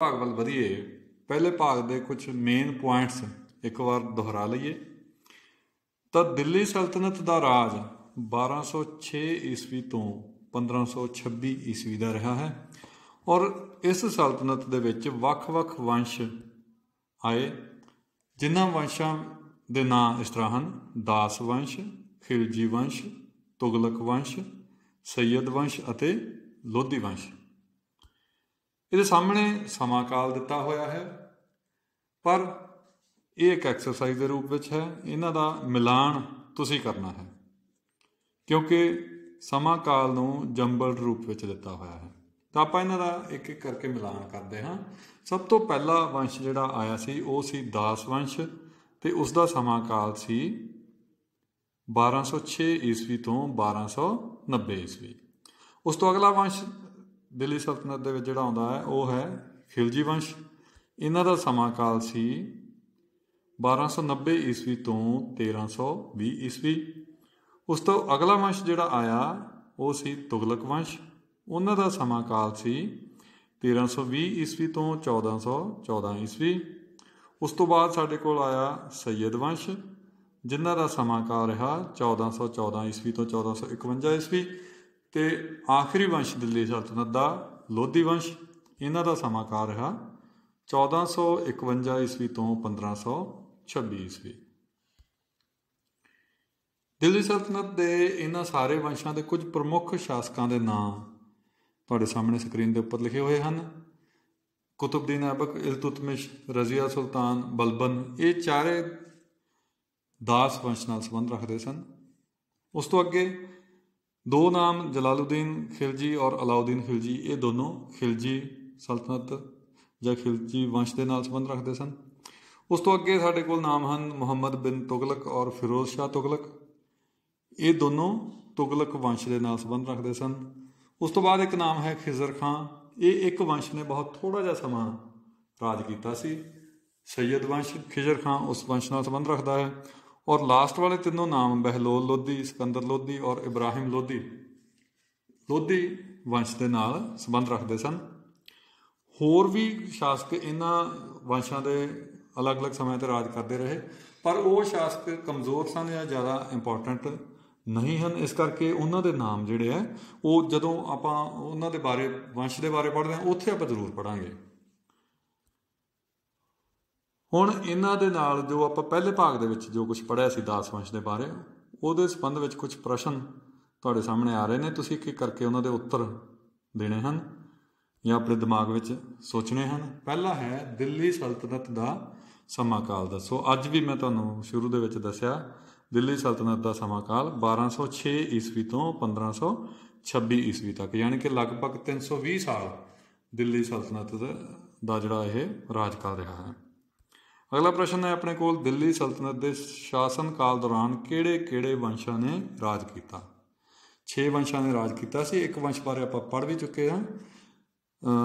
ਭਾਗ ਵੱਲ ਵਧੀਏ। ਪਹਿਲੇ ਭਾਗ ਦੇ ਕੁਝ ਮੇਨ ਪੁਆਇੰਟਸ ਇੱਕ ਵਾਰ ਦੁਹਰਾ ਲਈਏ ਤਾਂ ਦਿੱਲੀ ਸਲਤਨਤ ਦਾ ਰਾਜ 1206 ਈਸਵੀ ਤੋਂ 1526 ਈਸਵੀ ਦਾ ਰਿਹਾ ਹੈ ਔਰ ਇਸ ਸਲਤਨਤ ਦੇ ਵਿੱਚ ਵੱਖ-ਵੱਖ ਵੰਸ਼ ਆਏ, ਜਿਨ੍ਹਾਂ ਵੰਸ਼ਾਂ ਦੇ ਨਾਂ ਇਸ ਤਰ੍ਹਾਂ ਹਨ: ਦਾਸ ਵੰਸ਼, ਖਿਲਜੀ ਵੰਸ਼, ਤੁਗਲਕ ਵੰਸ਼, ਸੈਯਦ ਵੰਸ਼ ਅਤੇ ਲੋਧੀ ਵੰਸ਼। ਇਹਦੇ ਸਾਹਮਣੇ ਸਮਾਂ ਕਾਲ ਦਿੱਤਾ ਹੋਇਆ ਹੈ, ਪਰ ਇਹ ਇੱਕ ਐਕਸਰਸਾਈਜ਼ ਦੇ ਰੂਪ ਵਿੱਚ ਹੈ। ਇਹਨਾਂ ਦਾ ਮਿਲਾਨ ਤੁਸੀਂ ਕਰਨਾ ਹੈ ਕਿਉਂਕਿ ਸਮਾਂ ਕਾਲ ਨੂੰ ਜੰਬਲਡ ਰੂਪ ਵਿੱਚ ਦਿੱਤਾ ਹੋਇਆ ਹੈ। ਤਾਂ ਆਪਾਂ ਇਹਨਾਂ ਦਾ ਇੱਕ ਇੱਕ ਕਰਕੇ ਮਿਲਾਨ ਕਰਦੇ ਹਾਂ। ਸਭ ਤੋਂ ਪਹਿਲਾ ਵੰਸ਼ ਜਿਹੜਾ ਆਇਆ ਸੀ ਉਹ ਸੀ ਦਾਸ ਵੰਸ਼, ਅਤੇ ਉਸ ਦਾ ਸਮਾਂ ਕਾਲ ਸੀ 1206 ਈਸਵੀ ਤੋਂ 1290 ਈਸਵੀ। ਉਸ ਤੋਂ ਅਗਲਾ ਵੰਸ਼ ਦਿੱਲੀ ਸਲਤਨਤ ਦੇ ਵਿੱਚ ਜਿਹੜਾ ਆਉਂਦਾ ਹੈ ਉਹ ਹੈ ਖਿਲਜੀ ਵੰਸ਼। ਇਹਨਾਂ ਦਾ ਸਮਾਂ ਕਾਲ ਸੀ 1290 ਈਸਵੀ ਤੋਂ 1320 ਈਸਵੀ। ਉਸ ਤੋਂ ਅਗਲਾ ਵੰਸ਼ ਜਿਹੜਾ ਆਇਆ ਉਹ ਸੀ ਤੁਗਲਕ ਵੰਸ਼। ਉਹਨਾਂ ਦਾ ਸਮਾਂ ਕਾਲ ਸੀ 1320 ਈਸਵੀ ਤੋਂ 1414 ਈਸਵੀ। ਉਸ ਤੋਂ ਬਾਅਦ ਸਾਡੇ ਕੋਲ ਆਇਆ ਸੈਯਦ ਵੰਸ਼, ਜਿਨ੍ਹਾਂ ਦਾ ਸਮਾਂ ਕਾਲ ਰਿਹਾ 1414 ਈਸਵੀ ਤੋਂ 1451 ਈਸਵੀ। ਅਤੇ ਆਖਰੀ ਵੰਸ਼ ਦਿੱਲੀ ਸਲਤਨਤ ਦਾ ਲੋਧੀ ਵੰਸ਼, ਇਹਨਾਂ ਦਾ ਸਮਾਂ ਕਾਲ ਰਿਹਾ 1451 ਈਸਵੀ ਤੋਂ 1526 ਈਸਵੀ। ਦਿੱਲੀ ਸਲਤਨਤ ਦੇ ਇਹਨਾਂ ਸਾਰੇ ਵੰਸ਼ਾਂ ਦੇ ਕੁਝ ਪ੍ਰਮੁੱਖ ਸ਼ਾਸਕਾਂ ਦੇ ਨਾਂ ਤੁਹਾਡੇ ਸਾਹਮਣੇ ਸਕਰੀਨ ਦੇ ਉੱਪਰ ਲਿਖੇ ਹੋਏ ਹਨ। ਕੁਤਬਦੀਨ ਐਬਕ, ਇਲਤੁਤਮਿਸ਼, ਰਜ਼ੀਆ ਸੁਲਤਾਨ, ਬਲਬਨ, ਇਹ ਚਾਰੇ ਦਾਸ ਵੰਸ਼ ਨਾਲ ਸੰਬੰਧ ਰੱਖਦੇ ਸਨ। ਉਸ ਤੋਂ ਅੱਗੇ ਦੋ ਨਾਮ ਜਲਾਲੂਦੀਨ ਖਿਲਜੀ ਔਰ ਅਲਾਉਦੀਨ ਖਿਲਜੀ, ਇਹ ਦੋਨੋਂ ਖਿਲਜੀ ਸਲਤਨਤ ਜਾਂ ਖਿਲਜੀ ਵੰਸ਼ ਦੇ ਨਾਲ ਸੰਬੰਧ ਰੱਖਦੇ ਸਨ। ਉਸ ਤੋਂ ਅੱਗੇ ਸਾਡੇ ਕੋਲ ਨਾਮ ਹਨ ਮੁਹੰਮਦ ਬਿਨ ਤੁਗਲਕ ਔਰ ਫਿਰੋਜ਼ ਸ਼ਾਹ ਤੁਗਲਕ, ਇਹ ਦੋਨੋਂ ਤੁਗਲਕ ਵੰਸ਼ ਦੇ ਨਾਲ ਸੰਬੰਧ ਰੱਖਦੇ ਸਨ। ਉਸ ਤੋਂ ਬਾਅਦ ਇੱਕ ਨਾਮ ਹੈ ਖਿਜ਼ਰ ਖਾਂ, ਇਹ ਇੱਕ ਵੰਸ਼ ਨੇ ਬਹੁਤ ਥੋੜ੍ਹਾ ਜਿਹਾ ਸਮਾਂ ਰਾਜ ਕੀਤਾ ਸੀ। ਸੈਯਦ ਵੰਸ਼, ਖਿਜ਼ਰ ਖਾਂ ਉਸ ਵੰਸ਼ ਨਾਲ ਸੰਬੰਧ ਰੱਖਦਾ ਹੈ। ਔਰ ਲਾਸਟ ਵਾਲੇ ਤਿੰਨੋਂ ਨਾਮ ਬਹਿਲੋਲ ਲੋਧੀ, ਸਿਕੰਦਰ ਲੋਧੀ ਔਰ ਇਬਰਾਹਿਮ ਲੋਧੀ, ਲੋਧੀ ਵੰਸ਼ ਦੇ ਨਾਲ ਸੰਬੰਧ ਰੱਖਦੇ ਸਨ। ਹੋਰ ਵੀ ਸ਼ਾਸਕ ਇਹਨਾਂ ਵੰਸ਼ਾਂ ਦੇ ਅਲੱਗ-ਅਲੱਗ ਸਮੇਂ 'ਤੇ ਰਾਜ ਕਰਦੇ ਰਹੇ, ਪਰ ਉਹ ਸ਼ਾਸਕ ਕਮਜ਼ੋਰ ਸਨ ਜਾਂ ਜ਼ਿਆਦਾ ਇੰਪੋਰਟੈਂਟ ਨਹੀਂ ਹਨ। ਇਸ ਕਰਕੇ ਉਹਨਾਂ ਦੇ ਨਾਮ ਜਿਹੜੇ ਹੈ ਉਹ ਜਦੋਂ ਆਪਾਂ ਉਹਨਾਂ ਦੇ ਬਾਰੇ, ਵੰਸ਼ ਦੇ ਬਾਰੇ ਪੜ੍ਹਦੇ ਹਾਂ, ਉੱਥੇ ਆਪਾਂ ਜ਼ਰੂਰ ਪੜ੍ਹਾਂਗੇ। ਹੁਣ ਇਹਨਾਂ ਦੇ ਨਾਲ ਜੋ ਆਪਾਂ ਪਹਿਲੇ ਭਾਗ ਦੇ ਵਿੱਚ ਜੋ ਕੁਛ ਪੜ੍ਹਿਆ ਸੀ ਦਾਸ ਵੰਸ਼ ਦੇ ਬਾਰੇ, ਉਹਦੇ ਸੰਬੰਧ ਵਿੱਚ ਕੁਛ ਪ੍ਰਸ਼ਨ ਤੁਹਾਡੇ ਸਾਹਮਣੇ ਆ ਰਹੇ ਨੇ। ਤੁਸੀਂ ਇੱਕ ਇੱਕ ਕਰਕੇ ਉਹਨਾਂ ਦੇ ਉੱਤਰ ਦੇਣੇ ਹਨ ਜਾਂ ਆਪਣੇ ਦਿਮਾਗ ਵਿੱਚ ਸੋਚਣੇ ਹਨ। ਪਹਿਲਾ ਹੈ ਦਿੱਲੀ ਸਲਤਨਤ ਦਾ ਸਮਾਂ ਕਾਲ ਦੱਸੋ। ਅੱਜ ਵੀ ਮੈਂ ਤੁਹਾਨੂੰ ਸ਼ੁਰੂ ਦੇ ਵਿੱਚ ਦੱਸਿਆ ਦਿੱਲੀ ਸਲਤਨਤ ਦਾ ਸਮਾਂ ਕਾਲ 1206 ਈਸਵੀ ਤੋਂ 1526 ਈਸਵੀ ਤੱਕ, ਯਾਨੀ ਕਿ ਲਗਭਗ 320 ਸਾਲ ਦਿੱਲੀ ਸਲਤਨਤ ਦਾ ਜਿਹੜਾ ਇਹ ਰਾਜਕਾਲ ਰਿਹਾ ਹੈ। ਅਗਲਾ ਪ੍ਰਸ਼ਨ ਹੈ ਆਪਣੇ ਕੋਲ, ਦਿੱਲੀ ਸਲਤਨਤ ਦੇ ਸ਼ਾਸਨ ਕਾਲ ਦੌਰਾਨ ਕਿਹੜੇ ਵੰਸ਼ਾਂ ਨੇ ਰਾਜ ਕੀਤਾ? 6 ਵੰਸ਼ਾਂ ਨੇ ਰਾਜ ਕੀਤਾ ਸੀ। ਇੱਕ ਵੰਸ਼ ਬਾਰੇ ਆਪਾਂ ਪੜ੍ਹ ਵੀ ਚੁੱਕੇ ਹਾਂ।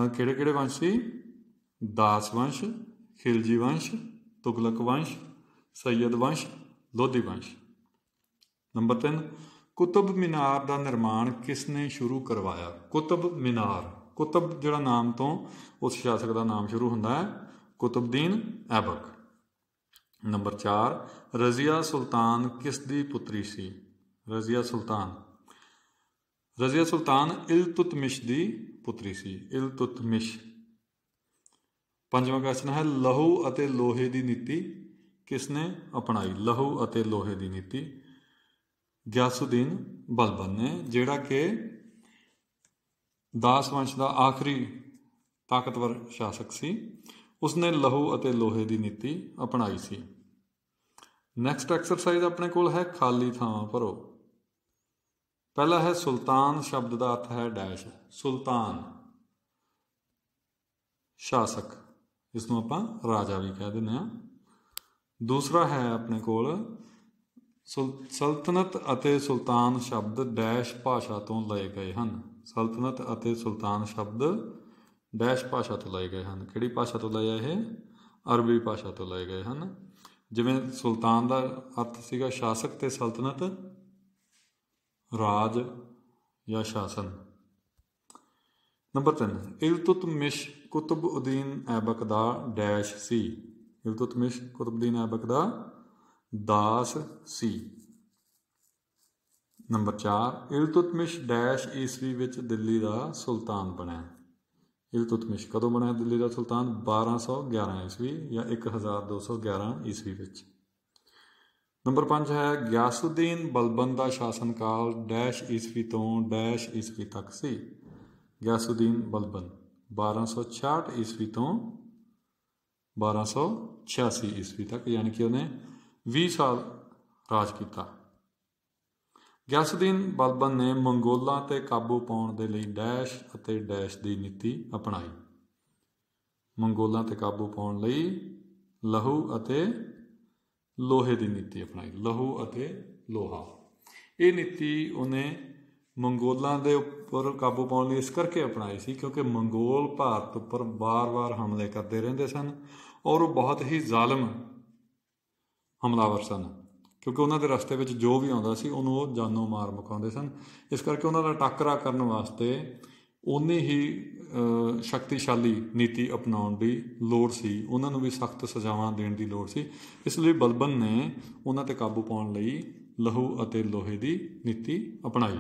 ਕਿਹੜੇ ਵੰਸ਼ ਸੀ? ਦਾਸ ਵੰਸ਼, ਖਿਲਜੀ ਵੰਸ਼, ਤੁਗਲਕ ਵੰਸ਼, ਸੈਯਦ ਵੰਸ਼, ਲੋਧੀ ਵੰਸ਼। ਨੰਬਰ 3, ਕੁਤਬ ਮੀਨਾਰ ਦਾ ਨਿਰਮਾਣ ਕਿਸ ਨੇ ਸ਼ੁਰੂ ਕਰਵਾਇਆ? ਕੁਤਬ ਮੀਨਾਰ, ਕੁਤਬ ਜਿਹੜਾ ਨਾਮ ਤੋਂ ਉਸ ਸ਼ਾਸਕ ਦਾ ਨਾਮ ਸ਼ੁਰੂ ਹੁੰਦਾ ਹੈ, ਕੁਤਬਦੀਨ ਐਬਕ। ਨੰਬਰ 4, ਰਜ਼ੀਆ ਸੁਲਤਾਨ ਕਿਸ ਦੀ ਪੁੱਤਰੀ ਸੀ? ਰਜ਼ੀਆ ਸੁਲਤਾਨ ਇਲਤੁਤਮਿਸ਼ ਦੀ ਪੁੱਤਰੀ ਸੀ, ਇਲਤੁਤਮਿਸ਼। ਪੰਜਵਾਂ ਕੁਐਸਚਨ ਹੈ, ਲਹੂ ਅਤੇ ਲੋਹੇ ਦੀ ਨੀਤੀ ਕਿਸ ਨੇ ਅਪਣਾਈ? ਲਹੂ ਅਤੇ ਲੋਹੇ ਦੀ ਨੀਤੀ ਗਿਆਸੁਦੀਨ ਬਲਬਨ ਨੇ, ਜਿਹੜਾ ਕਿ ਦਾਸ ਵੰਸ਼ ਦਾ ਆਖਰੀ ਤਾਕਤਵਰ ਸ਼ਾਸਕ ਸੀ। ਉਸਨੇ ਲਹੂ ਅਤੇ ਲੋਹੇ ਦੀ ਨੀਤੀ ਅਪਣਾਈ ਸੀ। ਨੈਕਸਟ ਐਕਸਰਸਾਈਜ਼ ਆਪਣੇ ਕੋਲ ਹੈ ਖਾਲੀ ਥਾਂ ਭਰੋ। ਪਹਿਲਾ ਹੈ ਸੁਲਤਾਨ ਸ਼ਬਦ ਦਾ ਅਰਥ ਹੈ ਡੈਸ਼, ਸੁਲਤਾਨ ਸ਼ਾਸਕ, ਇਸ ਨੂੰ ਆਪਾਂ ਰਾਜਾ ਵੀ ਕਹਿ ਦਿੰਦੇ ਹਾਂ। ਦੂਸਰਾ ਹੈ ਆਪਣੇ ਕੋਲ ਸਲਤਨਤ ਅਤੇ ਸੁਲਤਾਨ ਸ਼ਬਦ ਡੈਸ਼ ਭਾਸ਼ਾ ਤੋਂ ਲਏ ਗਏ ਹਨ। ਸਲਤਨਤ ਅਤੇ ਸੁਲਤਾਨ ਸ਼ਬਦ ਡੈਸ਼ ਭਾਸ਼ਾ ਤੋਂ ਲਏ ਗਏ ਹਨ। ਕਿਹੜੀ ਭਾਸ਼ਾ ਤੋਂ ਲਏ ਆ ਇਹ? ਅਰਬੀ ਭਾਸ਼ਾ ਤੋਂ ਲਏ ਗਏ ਹਨ। ਜਿਵੇਂ ਸੁਲਤਾਨ ਦਾ ਅਰਥ ਸੀਗਾ ਸ਼ਾਸਕ ਅਤੇ ਸਲਤਨਤ ਰਾਜ ਜਾਂ ਸ਼ਾਸਨ। ਨੰਬਰ 3, ਇਲਤੁਤਮਿਸ਼ ਕੁਤਬਉਦੀਨ ਐਬਕ ਦਾ ਡੈਸ਼ ਸੀ। ਇਲਤੁਤਮਿਸ਼ ਕੁਤਬਉਦੀਨ ਐਬਕ ਦਾ ਦਾਸ ਸੀ। ਨੰਬਰ 4, ਇਲਤੁਤਮਿਸ਼ ਡੈਸ਼ ਈਸਵੀ ਵਿੱਚ ਦਿੱਲੀ ਦਾ ਸੁਲਤਾਨ ਬਣਿਆ। ਇਲਤੁਤਮਿਸ਼ ਕਦੋਂ ਬਣਿਆ ਦਿੱਲੀ ਦਾ ਸੁਲਤਾਨ? 1211 ਈਸਵੀ ਜਾਂ 1211 ਈਸਵੀ ਵਿੱਚ। ਨੰਬਰ 5 ਹੈ ਗਿਆਸੁਦੀਨ ਬਲਬਨ ਦਾ ਸ਼ਾਸਨ ਕਾਲ ਡੈਸ਼ ਈਸਵੀ ਤੋਂ ਡੈਸ਼ ਈਸਵੀ ਤੱਕ ਸੀ। ਗਿਆਸੁਦੀਨ ਬਲਬਨ 1266 ਈਸਵੀ ਤੋਂ 1286 ਈਸਵੀ ਤੱਕ, ਯਾਨੀ ਕਿ ਉਹਨੇ 20 ਸਾਲ ਰਾਜ ਕੀਤਾ। ਗਿਆਸੁਦੀਨ ਬਲਬਨ ਨੇ ਮੰਗੋਲਾਂ 'ਤੇ ਕਾਬੂ ਪਾਉਣ ਦੇ ਲਈ ਡੈਸ਼ ਅਤੇ ਡੈਸ਼ ਦੀ ਨੀਤੀ ਅਪਣਾਈ। ਮੰਗੋਲਾਂ 'ਤੇ ਕਾਬੂ ਪਾਉਣ ਲਈ ਲਹੂ ਅਤੇ ਲੋਹੇ ਦੀ ਨੀਤੀ ਅਪਣਾਈ। ਲਹੂ ਅਤੇ ਲੋਹਾ, ਇਹ ਨੀਤੀ ਉਹਨੇ ਮੰਗੋਲਾਂ ਦੇ ਉੱਪਰ ਕਾਬੂ ਪਾਉਣ ਲਈ ਇਸ ਕਰਕੇ ਅਪਣਾਈ ਸੀ ਕਿਉਂਕਿ ਮੰਗੋਲ ਭਾਰਤ ਉੱਪਰ ਵਾਰ-ਵਾਰ ਹਮਲੇ ਕਰਦੇ ਰਹਿੰਦੇ ਸਨ ਔਰ ਉਹ ਬਹੁਤ ਹੀ ਜ਼ਾਲਮ ਹਮਲਾਵਰ ਸਨ, ਕਿਉਂਕਿ ਉਹਨਾਂ ਦੇ ਰਸਤੇ ਵਿੱਚ ਜੋ ਵੀ ਆਉਂਦਾ ਸੀ ਉਹਨੂੰ ਉਹ ਜਾਨੋਂ ਮਾਰ ਮੁਕਾਉਂਦੇ ਸਨ। ਇਸ ਕਰਕੇ ਉਹਨਾਂ ਦਾ ਟਾਕਰਾ ਕਰਨ ਵਾਸਤੇ ਓਨੀ ਹੀ ਸ਼ਕਤੀਸ਼ਾਲੀ ਨੀਤੀ ਅਪਣਾਉਣ ਦੀ ਲੋੜ ਸੀ, ਉਹਨਾਂ ਨੂੰ ਵੀ ਸਖਤ ਸਜ਼ਾਵਾਂ ਦੇਣ ਦੀ ਲੋੜ ਸੀ। ਇਸ ਲਈ ਬਲਬਨ ਨੇ ਉਹਨਾਂ 'ਤੇ ਕਾਬੂ ਪਾਉਣ ਲਈ ਲਹੂ ਅਤੇ ਲੋਹੇ ਦੀ ਨੀਤੀ ਅਪਣਾਈ।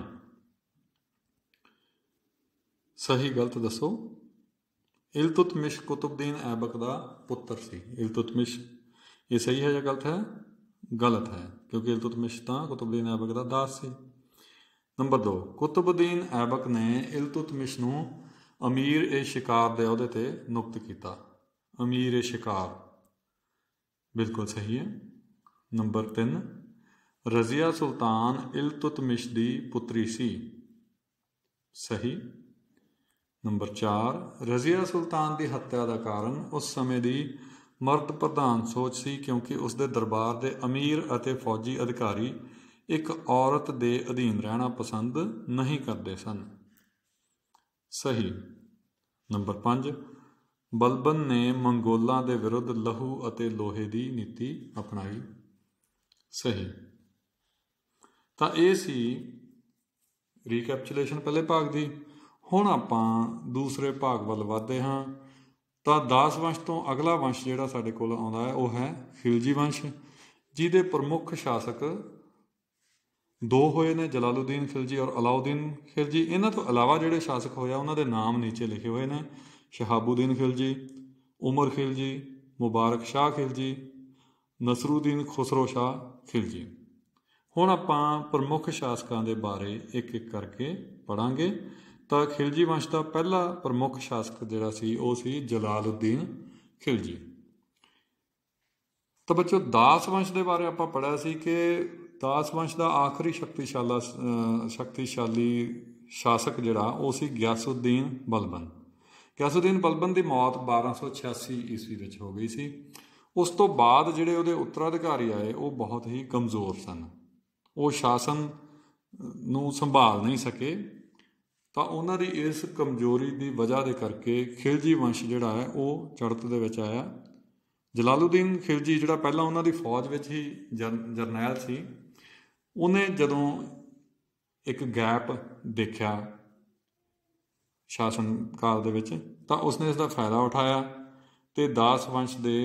ਸਹੀ ਗਲਤ ਦੱਸੋ। ਇਲਤੁਤਮਿਸ਼ ਕੁਤਬਉਦੀਨ ਐਬਕ ਦਾ ਪੁੱਤਰ ਸੀ। ਇਲਤੁਤਮਿਸ਼, ਇਹ ਸਹੀ ਹੈ ਜਾਂ ਗਲਤ ਹੈ? ਗਲਤ ਹੈ, ਕਿਉਂਕਿ ਇਲਤੁਤਮਿਸ਼ ਤਾਂ ਕੁਤਬਉਦੀਨ ਐਬਕ ਦਾ ਦਾਸ ਸੀ। ਨੰਬਰ 2, ਕੁਤਬਉਦੀਨ ਐਬਕ ਨੇ ਇਲਤੁਤਮਿਸ਼ ਨੂੰ ਅਮੀਰ ਏ ਸ਼ਿਕਾਰ ਦੇ ਅਹੁਦੇ 'ਤੇ ਨਿਯੁਕਤ ਕੀਤਾ। ਅਮੀਰ ਏ ਸ਼ਿਕਾਰ ਬਿਲਕੁਲ ਸਹੀ ਹੈ। ਨੰਬਰ 3, ਰਜ਼ੀਆ ਸੁਲਤਾਨ ਇਲਤੁਤਮਿਸ਼ ਦੀ ਪੁੱਤਰੀ ਸੀ। ਸਹੀ। ਨੰਬਰ 4, ਰਜ਼ੀਆ ਸੁਲਤਾਨ ਦੀ ਹੱਤਿਆ ਦਾ ਕਾਰਨ ਉਸ ਸਮੇਂ ਦੀ ਮਰਦ ਪ੍ਰਧਾਨ ਸੋਚ ਸੀ ਕਿਉਂਕਿ ਉਸਦੇ ਦਰਬਾਰ ਦੇ ਅਮੀਰ ਅਤੇ ਫੌਜੀ ਅਧਿਕਾਰੀ ਇੱਕ ਔਰਤ ਦੇ ਅਧੀਨ ਰਹਿਣਾ ਪਸੰਦ ਨਹੀਂ ਕਰਦੇ ਸਨ। ਸਹੀ। ਨੰਬਰ 5, ਬਲਬਨ ਨੇ ਮੰਗੋਲਾਂ ਦੇ ਵਿਰੁੱਧ ਲਹੂ ਅਤੇ ਲੋਹੇ ਦੀ ਨੀਤੀ ਅਪਣਾਈ। ਸਹੀ। ਤਾਂ ਇਹ ਸੀ ਰੀਕੈਪਚੁਲੇਸ਼ਨ ਪਹਿਲੇ ਭਾਗ ਦੀ। ਹੁਣ ਆਪਾਂ ਦੂਸਰੇ ਭਾਗ ਵੱਲ ਵੱਧਦੇ ਹਾਂ। ਤਾਂ ਦਾਸ ਵੰਸ਼ ਤੋਂ ਅਗਲਾ ਵੰਸ਼ ਜਿਹੜਾ ਸਾਡੇ ਕੋਲ ਆਉਂਦਾ ਹੈ ਉਹ ਹੈ ਖਿਲਜੀ ਵੰਸ਼, ਜਿਹਦੇ ਪ੍ਰਮੁੱਖ ਸ਼ਾਸਕ 2 ਹੋਏ ਨੇ, ਜਲਾਲੂਦੀਨ ਖਿਲਜੀ ਔਰ ਅਲਾਉਦੀਨ ਖਿਲਜੀ। ਇਹਨਾਂ ਤੋਂ ਇਲਾਵਾ ਜਿਹੜੇ ਸ਼ਾਸਕ ਹੋਏ ਆ ਉਹਨਾਂ ਦੇ ਨਾਮ ਨੀਚੇ ਲਿਖੇ ਹੋਏ ਨੇ। ਸ਼ਹਾਬੂਦੀਨ ਖਿਲਜੀ, ਉਮਰ ਖਿਲਜੀ, ਮੁਬਾਰਕ ਸ਼ਾਹ ਖਿਲਜੀ, ਨਸਰੂਦੀਨ ਖੁਸਰੋ ਸ਼ਾਹ ਖਿਲਜੀ। ਹੁਣ ਆਪਾਂ ਪ੍ਰਮੁੱਖ ਸ਼ਾਸਕਾਂ ਦੇ ਬਾਰੇ ਇੱਕ ਇੱਕ ਕਰਕੇ ਪੜ੍ਹਾਂਗੇ। ਤਾਂ ਖਿਲਜੀ ਵੰਸ਼ ਦਾ ਪਹਿਲਾ ਪ੍ਰਮੁੱਖ ਸ਼ਾਸਕ ਜਿਹੜਾ ਸੀ ਉਹ ਸੀ ਜਲਾਲੂਦੀਨ ਖਿਲਜੀ। ਤਾਂ ਬੱਚੋ ਦਾਸ ਵੰਸ਼ ਦੇ ਬਾਰੇ ਆਪਾਂ ਪੜ੍ਹਿਆ ਸੀ ਕਿ ਦਾਸ ਵੰਸ਼ ਦਾ ਆਖਰੀ ਸ਼ਕਤੀਸ਼ਾਲੀ ਸ਼ਾਸਕ ਜਿਹੜਾ ਉਹ ਸੀ ਗਿਆਸੁਦੀਨ ਬਲਬਨ। ਗਿਆਸੁਦੀਨ ਬਲਬਨ ਦੀ ਮੌਤ 1286 ਈਸਵੀ ਵਿੱਚ ਹੋ ਗਈ ਸੀ। ਉਸ ਤੋਂ ਬਾਅਦ ਜਿਹੜੇ ਉਹਦੇ ਉੱਤਰਾਧਿਕਾਰੀ ਆਏ ਉਹ ਬਹੁਤ ਹੀ ਕਮਜ਼ੋਰ ਸਨ, ਉਹ ਸ਼ਾਸਨ ਨੂੰ ਸੰਭਾਲ ਨਹੀਂ ਸਕੇ। ਤਾਂ ਉਹਨਾਂ ਦੀ ਇਸ ਕਮਜ਼ੋਰੀ ਦੀ ਵਜ੍ਹਾ ਦੇ ਕਰਕੇ ਖਿਲਜੀ ਵੰਸ਼ ਜਿਹੜਾ ਹੈ ਉਹ ਚੜ੍ਹਤ ਦੇ ਵਿੱਚ ਆਇਆ। ਜਲਾਲੂਦੀਨ ਖਿਲਜੀ ਜਿਹੜਾ ਪਹਿਲਾਂ ਉਹਨਾਂ ਦੀ ਫੌਜ ਵਿੱਚ ਹੀ ਜਰਨੈਲ ਸੀ, ਉਹਨੇ ਜਦੋਂ ਇੱਕ ਗੈਪ ਦੇਖਿਆ ਸ਼ਾਸਨ ਕਾਲ ਦੇ ਵਿੱਚ ਤਾਂ ਉਸਨੇ ਇਸ ਦਾ ਫਾਇਦਾ ਉਠਾਇਆ ਅਤੇ ਦਾਸ ਵੰਸ਼ ਦੇ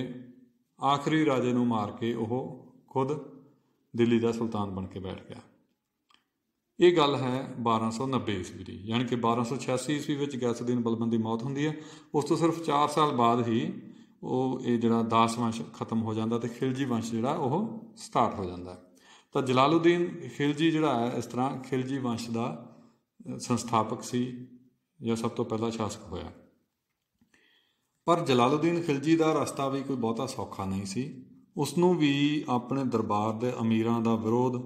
ਆਖਰੀ ਰਾਜੇ ਨੂੰ ਮਾਰ ਕੇ ਉਹ ਖੁਦ ਦਿੱਲੀ ਦਾ ਸੁਲਤਾਨ ਬਣ ਕੇ ਬੈਠ ਗਿਆ। ਇਹ ਗੱਲ ਹੈ 1290 ਈਸਵੀ ਦੀ, ਯਾਨੀ ਕਿ 1286 ਈਸਵੀ ਵਿੱਚ ਗਿਆਸੁਦੀਨ ਬਲਬਨ ਦੀ ਮੌਤ ਹੁੰਦੀ ਹੈ। ਉਸ ਤੋਂ ਸਿਰਫ 4 ਸਾਲ ਬਾਅਦ ਹੀ ਉਹ ਇਹ ਜਿਹੜਾ ਦਾਸ ਵੰਸ਼ ਖਤਮ ਹੋ ਜਾਂਦਾ ਅਤੇ ਖਿਲਜੀ ਵੰਸ਼ ਜਿਹੜਾ ਉਹ ਸਟਾਰਟ ਹੋ ਜਾਂਦਾ। ਤਾਂ ਜਲਾਲੂਦੀਨ ਖਿਲਜੀ ਜਿਹੜਾ ਹੈ ਇਸ ਤਰ੍ਹਾਂ ਖਿਲਜੀ ਵੰਸ਼ ਦਾ ਸੰਸਥਾਪਕ ਸੀ ਜਾਂ ਸਭ ਤੋਂ ਪਹਿਲਾ ਸ਼ਾਸਕ ਹੋਇਆ। ਪਰ ਜਲਾਲੂਦੀਨ ਖਿਲਜੀ ਦਾ ਰਸਤਾ ਵੀ ਕੋਈ ਬਹੁਤਾ ਸੌਖਾ ਨਹੀਂ ਸੀ। ਉਸਨੂੰ ਵੀ ਆਪਣੇ ਦਰਬਾਰ ਦੇ ਅਮੀਰਾਂ ਦਾ ਵਿਰੋਧ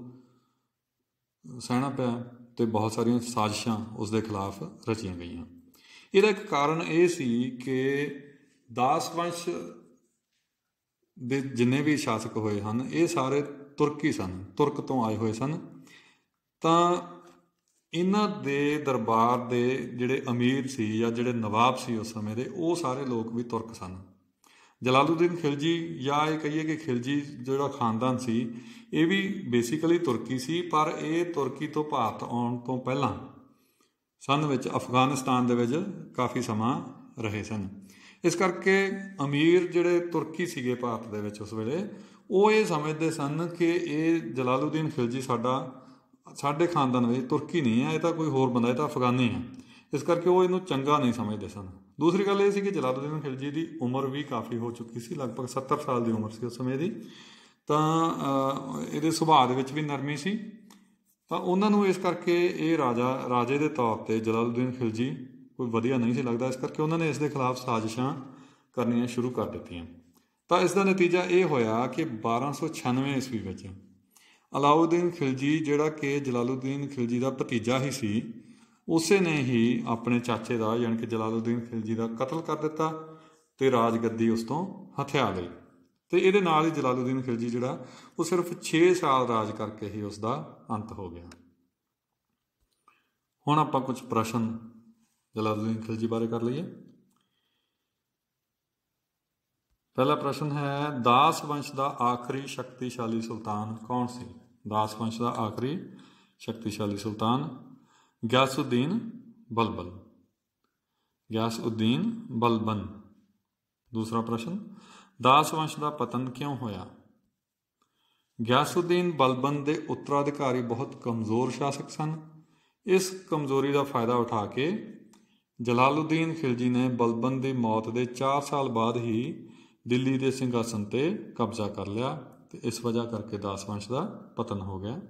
ਸਹਿਣਾ ਪਿਆ ਅਤੇ ਬਹੁਤ ਸਾਰੀਆਂ ਸਾਜ਼ਿਸ਼ਾਂ ਉਸ ਦੇ ਖਿਲਾਫ ਰਚੀਆਂ ਗਈਆਂ। ਇਹਦਾ ਇੱਕ ਕਾਰਨ ਇਹ ਸੀ ਕਿ ਦਾਸ ਵੰਸ਼ ਦੇ ਜਿੰਨੇ ਵੀ ਸ਼ਾਸਕ ਹੋਏ ਹਨ ਇਹ ਸਾਰੇ ਤੁਰਕੀ ਸਨ, ਤੁਰਕ ਤੋਂ ਆਏ ਹੋਏ ਸਨ। ਤਾਂ ਇਹਨਾਂ ਦੇ ਦਰਬਾਰ ਦੇ ਜਿਹੜੇ ਅਮੀਰ ਸੀ ਜਾਂ ਜਿਹੜੇ ਨਵਾਬ ਸੀ ਉਸ ਸਮੇਂ ਦੇ, ਉਹ ਸਾਰੇ ਲੋਕ ਵੀ ਤੁਰਕ ਸਨ। ਜਲਾਲੂਦੀਨ ਖਿਲਜੀ ਜਾਂ ਇਹ ਕਹੀਏ ਕਿ ਖਿਲਜੀ ਜਿਹੜਾ ਖਾਨਦਾਨ ਸੀ ਇਹ ਵੀ ਬੇਸਿਕਲੀ ਤੁਰਕੀ ਸੀ, ਪਰ ਇਹ ਤੁਰਕੀ ਤੋਂ ਭਾਰਤ ਆਉਣ ਤੋਂ ਪਹਿਲਾਂ ਸੰਨ ਵਿੱਚ ਅਫਗਾਨਿਸਤਾਨ ਦੇ ਵਿੱਚ ਕਾਫੀ ਸਮਾਂ ਰਹੇ ਸਨ। ਇਸ ਕਰਕੇ ਅਮੀਰ ਜਿਹੜੇ ਤੁਰਕੀ ਸੀਗੇ ਭਾਰਤ ਦੇ ਵਿੱਚ ਉਸ ਵੇਲੇ, ਉਹ ਇਹ ਸਮਝਦੇ ਸਨ ਕਿ ਇਹ ਜਲਾਲੂਦੀਨ ਖਿਲਜੀ ਸਾਡੇ ਖਾਨਦਾਨ ਵਿੱਚ ਤੁਰਕੀ ਨਹੀਂ ਹੈ, ਇਹ ਤਾਂ ਕੋਈ ਹੋਰ ਬੰਦਾ, ਇਹ ਤਾਂ ਅਫਗਾਨੀ ਹੈ। ਇਸ ਕਰਕੇ ਉਹ ਇਹਨੂੰ ਚੰਗਾ ਨਹੀਂ ਸਮਝਦੇ ਸਨ। ਦੂਸਰੀ ਗੱਲ ਇਹ ਸੀ ਕਿ ਜਲਾਲੂਦੀਨ ਖਿਲਜੀ ਦੀ ਉਮਰ ਵੀ ਕਾਫੀ ਹੋ ਚੁੱਕੀ ਸੀ, ਲਗਭਗ 70 ਸਾਲ ਦੀ ਉਮਰ ਸੀ ਉਸ ਸਮੇਂ ਦੀ। ਤਾਂ ਇਹਦੇ ਸੁਭਾਅ ਦੇ ਵਿੱਚ ਵੀ ਨਰਮੀ ਸੀ। ਤਾਂ ਉਹਨਾਂ ਨੂੰ ਇਸ ਕਰਕੇ ਇਹ ਰਾਜੇ ਦੇ ਤੌਰ 'ਤੇ ਜਲਾਲੂਦੀਨ ਖਿਲਜੀ ਕੋਈ ਵਧੀਆ ਨਹੀਂ ਸੀ ਲੱਗਦਾ। ਇਸ ਕਰਕੇ ਉਹਨਾਂ ਨੇ ਇਸ ਦੇ ਖਿਲਾਫ ਸਾਜ਼ਿਸ਼ਾਂ ਕਰਨੀਆਂ ਸ਼ੁਰੂ ਕਰ ਦਿੱਤੀਆਂ। ਤਾਂ ਇਸ ਦਾ ਨਤੀਜਾ ਇਹ ਹੋਇਆ ਕਿ 1296 ਈਸਵੀ ਵਿੱਚ ਅਲਾਊਦੀਨ ਖਿਲਜੀ, ਜਿਹੜਾ ਕਿ ਜਲਾਲੂਦੀਨ ਖਿਲਜੀ ਦਾ ਭਤੀਜਾ ਹੀ ਸੀ, ਉਸੇ ਨੇ ਹੀ ਆਪਣੇ ਚਾਚੇ ਦਾ ਯਾਨੀ ਕਿ ਜਲਾਲੂਦੀਨ ਖਿਲਜੀ ਦਾ ਕਤਲ ਕਰ ਦਿੱਤਾ ਅਤੇ ਰਾਜਗੱਦੀ ਉਸ ਤੋਂ ਹਥਿਆ ਲਈ। ਅਤੇ ਇਹਦੇ ਨਾਲ ਹੀ ਜਲਾਲੂਦੀਨ ਖਿਲਜੀ ਜਿਹੜਾ ਉਹ ਸਿਰਫ 6 ਸਾਲ ਰਾਜ ਕਰਕੇ ਹੀ ਉਸ ਦਾ ਅੰਤ ਹੋ ਗਿਆ। ਹੁਣ ਆਪਾਂ ਕੁਝ ਪ੍ਰਸ਼ਨ ਜਲਾਲੂਦੀਨ ਖਿਲਜੀ ਬਾਰੇ ਕਰ ਲਈਏ। ਪਹਿਲਾ ਪ੍ਰਸ਼ਨ ਹੈ, ਦਾਸ ਵੰਸ਼ ਦਾ ਆਖਰੀ ਸ਼ਕਤੀਸ਼ਾਲੀ ਸੁਲਤਾਨ ਕੌਣ ਸੀ? ਦਾਸ ਵੰਸ਼ ਦਾ ਆਖਰੀ ਸ਼ਕਤੀਸ਼ਾਲੀ ਸੁਲਤਾਨ ਗਿਆਸੁਦੀਨ ਬਲਬਨ। ਗਿਆਸਉਦੀਨ ਬਲਬਨ। ਦੂਸਰਾ ਪ੍ਰਸ਼ਨ, ਦਾਸ ਵੰਸ਼ ਦਾ ਪਤਨ ਕਿਉਂ ਹੋਇਆ? ਗਿਆਸੁਦੀਨ ਬਲਬਨ ਦੇ ਉੱਤਰਾਧਿਕਾਰੀ ਬਹੁਤ ਕਮਜ਼ੋਰ ਸ਼ਾਸਕ ਸਨ। ਇਸ ਕਮਜ਼ੋਰੀ ਦਾ ਫਾਇਦਾ ਉਠਾ ਕੇ ਜਲਾਲੂਦੀਨ ਖਿਲਜੀ ਨੇ ਬਲਬਨ ਦੀ ਮੌਤ ਦੇ 4 ਸਾਲ ਬਾਅਦ ਹੀ ਦਿੱਲੀ ਦੇ ਸਿੰਘਾਸਨ 'ਤੇ ਕਬਜ਼ਾ ਕਰ ਲਿਆ ਅਤੇ ਇਸ ਵਜ੍ਹਾ ਕਰਕੇ ਦਾਸ ਵੰਸ਼ ਦਾ ਪਤਨ ਹੋ ਗਿਆ।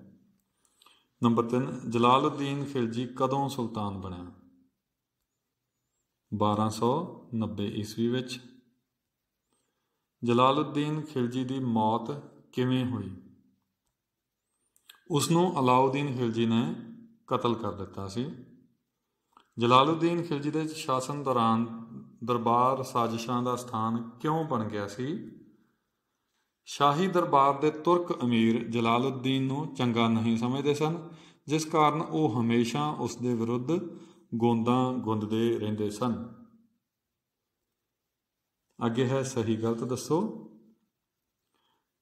ਨੰਬਰ 3, ਜਲਾਲੂਦੀਨ ਖਿਲਜੀ ਕਦੋਂ ਸੁਲਤਾਨ ਬਣਿਆ? 1290 ਈਸਵੀ ਵਿੱਚ। ਜਲਾਲੂਦੀਨ ਖਿਲਜੀ ਦੀ ਮੌਤ ਕਿਵੇਂ ਹੋਈ? ਉਸਨੂੰ ਅਲਾਊਦੀਨ ਖਿਲਜੀ ਨੇ ਕਤਲ ਕਰ ਦਿੱਤਾ ਸੀ। ਜਲਾਲੂਦੀਨ ਖਿਲਜੀ ਦੇ ਸ਼ਾਸਨ ਦੌਰਾਨ ਦਰਬਾਰ ਸਾਜ਼ਿਸ਼ਾਂ ਦਾ ਸਥਾਨ ਕਿਉਂ ਬਣ ਗਿਆ ਸੀ? ਸ਼ਾਹੀ ਦਰਬਾਰ ਦੇ ਤੁਰਕ ਅਮੀਰ ਜਲਾਲੂਦੀਨ ਨੂੰ ਚੰਗਾ ਨਹੀਂ ਸਮਝਦੇ ਸਨ, ਜਿਸ ਕਾਰਨ ਉਹ ਹਮੇਸ਼ਾ ਉਸ ਦੇ ਵਿਰੁੱਧ ਗੋਂਦਾਂ ਗੁੰਦਦੇ ਰਹਿੰਦੇ ਸਨ। ਅੱਗੇ ਹੈ ਸਹੀ ਗਲਤ ਦੱਸੋ।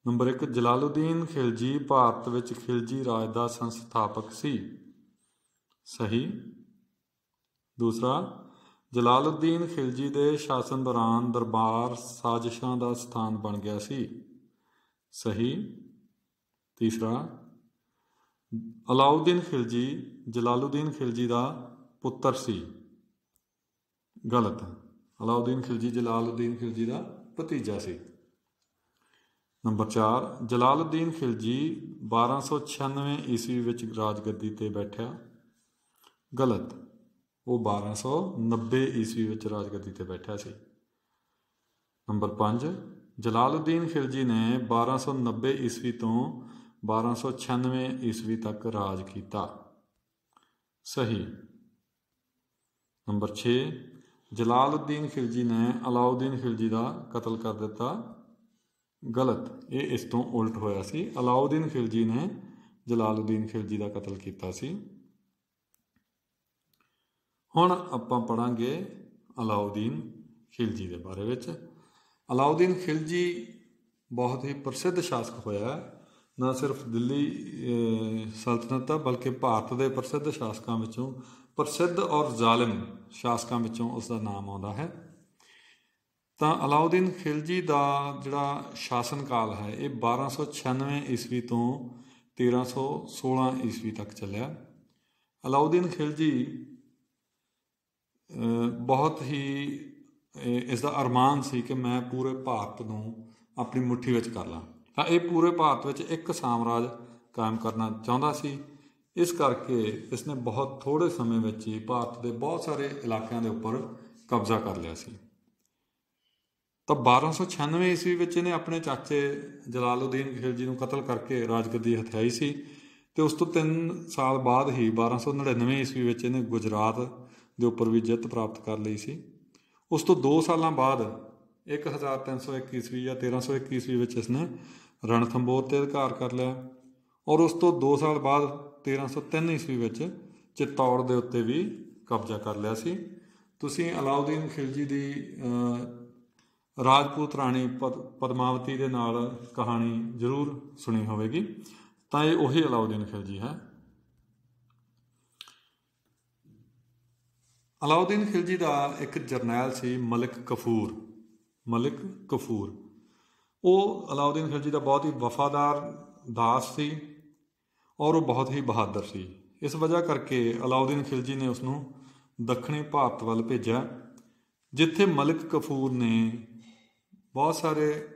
ਨੰਬਰ 1, ਜਲਾਲੂਦੀਨ ਖਿਲਜੀ ਭਾਰਤ ਵਿੱਚ ਖਿਲਜੀ ਰਾਜ ਦਾ ਸੰਸਥਾਪਕ ਸੀ। ਸਹੀ। ਦੂਸਰਾ, ਜਲਾਲੂਦੀਨ ਖਿਲਜੀ ਦੇ ਸ਼ਾਸਨ ਦੌਰਾਨ ਦਰਬਾਰ ਸਾਜ਼ਿਸ਼ਾਂ ਦਾ ਸਥਾਨ ਬਣ ਗਿਆ ਸੀ। ਸਹੀ। ਤੀਸਰਾ, ਅਲਾਊਦੀਨ ਖਿਲਜੀ ਜਲਾਲੂਦੀਨ ਖਿਲਜੀ ਦਾ ਪੁੱਤਰ ਸੀ। ਗਲਤ। ਅਲਾਊਦੀਨ ਖਿਲਜੀ ਜਲਾਲੂਦੀਨ ਖਿਲਜੀ ਦਾ ਭਤੀਜਾ ਸੀ। ਨੰਬਰ 4, ਜਲਾਲੂਦੀਨ ਖਿਲਜੀ 1296 ਈਸਵੀ ਵਿੱਚ ਰਾਜਗੱਦੀ 'ਤੇ ਬੈਠਿਆ। ਗਲਤ। ਉਹ 1290 ਈਸਵੀ ਵਿੱਚ ਰਾਜਗੱਦੀ 'ਤੇ ਬੈਠਿਆ ਸੀ। ਨੰਬਰ 5, ਜਲਾਲੂਦੀਨ ਖਿਲਜੀ ਨੇ 1290 ਈਸਵੀ ਤੋਂ 1296 ਈਸਵੀ ਤੱਕ ਰਾਜ ਕੀਤਾ। ਸਹੀ। ਨੰਬਰ 6, ਜਲਾਲੂਦੀਨ ਖਿਲਜੀ ਨੇ ਅਲਾਊਦੀਨ ਖਿਲਜੀ ਦਾ ਕਤਲ ਕਰ ਦਿੱਤਾ। ਗਲਤ। ਇਹ ਇਸ ਤੋਂ ਉਲਟ ਹੋਇਆ ਸੀ। ਅਲਾਊਦੀਨ ਖਿਲਜੀ ਨੇ ਜਲਾਲੂਦੀਨ ਖਿਲਜੀ ਦਾ ਕਤਲ ਕੀਤਾ ਸੀ। ਹੁਣ ਆਪਾਂ ਪੜ੍ਹਾਂਗੇ ਅਲਾਊਦੀਨ ਖਿਲਜੀ ਦੇ ਬਾਰੇ ਵਿੱਚ। ਅਲਾਊਦੀਨ ਖਿਲਜੀ ਬਹੁਤ ਹੀ ਪ੍ਰਸਿੱਧ ਸ਼ਾਸਕ ਹੋਇਆ। ਨਾ ਸਿਰਫ ਦਿੱਲੀ ਸਲਤਨਤ ਦਾ ਬਲਕਿ ਭਾਰਤ ਦੇ ਪ੍ਰਸਿੱਧ ਸ਼ਾਸਕਾਂ ਵਿੱਚੋਂ, ਪ੍ਰਸਿੱਧ ਔਰ ਜ਼ਾਲਿਮ ਸ਼ਾਸਕਾਂ ਵਿੱਚੋਂ ਉਸ ਦਾ ਨਾਮ ਆਉਂਦਾ ਹੈ। ਤਾਂ ਅਲਾਊਦੀਨ ਖਿਲਜੀ ਦਾ ਜਿਹੜਾ ਸ਼ਾਸਨ ਕਾਲ ਹੈ ਇਹ 1296 ਈਸਵੀ ਤੋਂ 1316 ਈਸਵੀ ਤੱਕ ਚੱਲਿਆ। ਅਲਾਊਦੀਨ ਖਿਲਜੀ ਬਹੁਤ ਹੀ ਇਸ ਦਾ ਅਰਮਾਨ ਸੀ ਕਿ ਮੈਂ ਪੂਰੇ ਭਾਰਤ ਨੂੰ ਆਪਣੀ ਮੁੱਠੀ ਵਿੱਚ ਕਰ ਲਾਂ। ਤਾਂ ਇਹ ਪੂਰੇ ਭਾਰਤ ਵਿੱਚ ਇੱਕ ਸਾਮਰਾਜ ਕਾਇਮ ਕਰਨਾ ਚਾਹੁੰਦਾ ਸੀ। ਇਸ ਕਰਕੇ ਇਸ ਨੇ ਬਹੁਤ ਥੋੜ੍ਹੇ ਸਮੇਂ ਵਿੱਚ ਹੀ ਭਾਰਤ ਦੇ ਬਹੁਤ ਸਾਰੇ ਇਲਾਕਿਆਂ ਦੇ ਉੱਪਰ ਕਬਜ਼ਾ ਕਰ ਲਿਆ ਸੀ। ਤਾਂ 1296 ਈਸਵੀ ਵਿੱਚ ਇਹਨੇ ਆਪਣੇ ਚਾਚੇ ਜਲਾਲੂਦੀਨ ਖਿਲਜੀ ਨੂੰ ਕਤਲ ਕਰਕੇ ਰਾਜਗੱਦੀ ਹਥਿਆਈ ਸੀ ਅਤੇ ਉਸ ਤੋਂ 3 ਸਾਲ ਬਾਅਦ ਹੀ 1299 ਈਸਵੀ ਵਿੱਚ ਇਹਨੇ ਗੁਜਰਾਤ ਦੇ ਉੱਪਰ ਵੀ ਜਿੱਤ ਪ੍ਰਾਪਤ ਕਰ ਲਈ ਸੀ। ਉਸ ਤੋਂ 2 ਸਾਲਾਂ ਬਾਅਦ 1301 ਈਸਵੀ ਜਾਂ 1301 ਈਸਵੀ ਵਿੱਚ ਇਸਨੇ ਰਣਥੰਭੋਰ 'ਤੇ ਅਧਿਕਾਰ ਕਰ ਲਿਆ ਔਰ ਉਸ ਤੋਂ 2 ਸਾਲ ਬਾਅਦ 1303 ਈਸਵੀ ਵਿੱਚ ਚਿੱਤੌੜ ਦੇ ਉੱਤੇ ਵੀ ਕਬਜ਼ਾ ਕਰ ਲਿਆ ਸੀ। ਤੁਸੀਂ ਅਲਾਊਦੀਨ ਖਿਲਜੀ ਦੀ ਰਾਜਪੂਤ ਰਾਣੀ ਪਦਮਾਵਤੀ ਦੇ ਨਾਲ ਕਹਾਣੀ ਜ਼ਰੂਰ ਸੁਣੀ ਹੋਵੇਗੀ। ਤਾਂ ਇਹ ਉਹੀ ਅਲਾਊਦੀਨ ਖਿਲਜੀ ਹੈ। ਅਲਾਉਦੀਨ ਖਿਲਜੀ ਦਾ ਇੱਕ ਜਰਨੈਲ ਸੀ ਮਲਿਕ ਕਫੂਰ। ਉਹ ਅਲਾਉਦੀਨ ਖਿਲਜੀ ਦਾ ਬਹੁਤ ਹੀ ਵਫਾਦਾਰ ਦਾਸ ਸੀ ਔਰ ਉਹ ਬਹੁਤ ਹੀ ਬਹਾਦਰ ਸੀ। ਇਸ ਵਜ੍ਹਾ ਕਰਕੇ ਅਲਾਉਦੀਨ ਖਿਲਜੀ ਨੇ ਉਸਨੂੰ ਦੱਖਣੀ ਭਾਰਤ ਵੱਲ ਭੇਜਿਆ, ਜਿੱਥੇ ਮਲਿਕ ਕਫੂਰ ਨੇ ਬਹੁਤ ਸਾਰੇ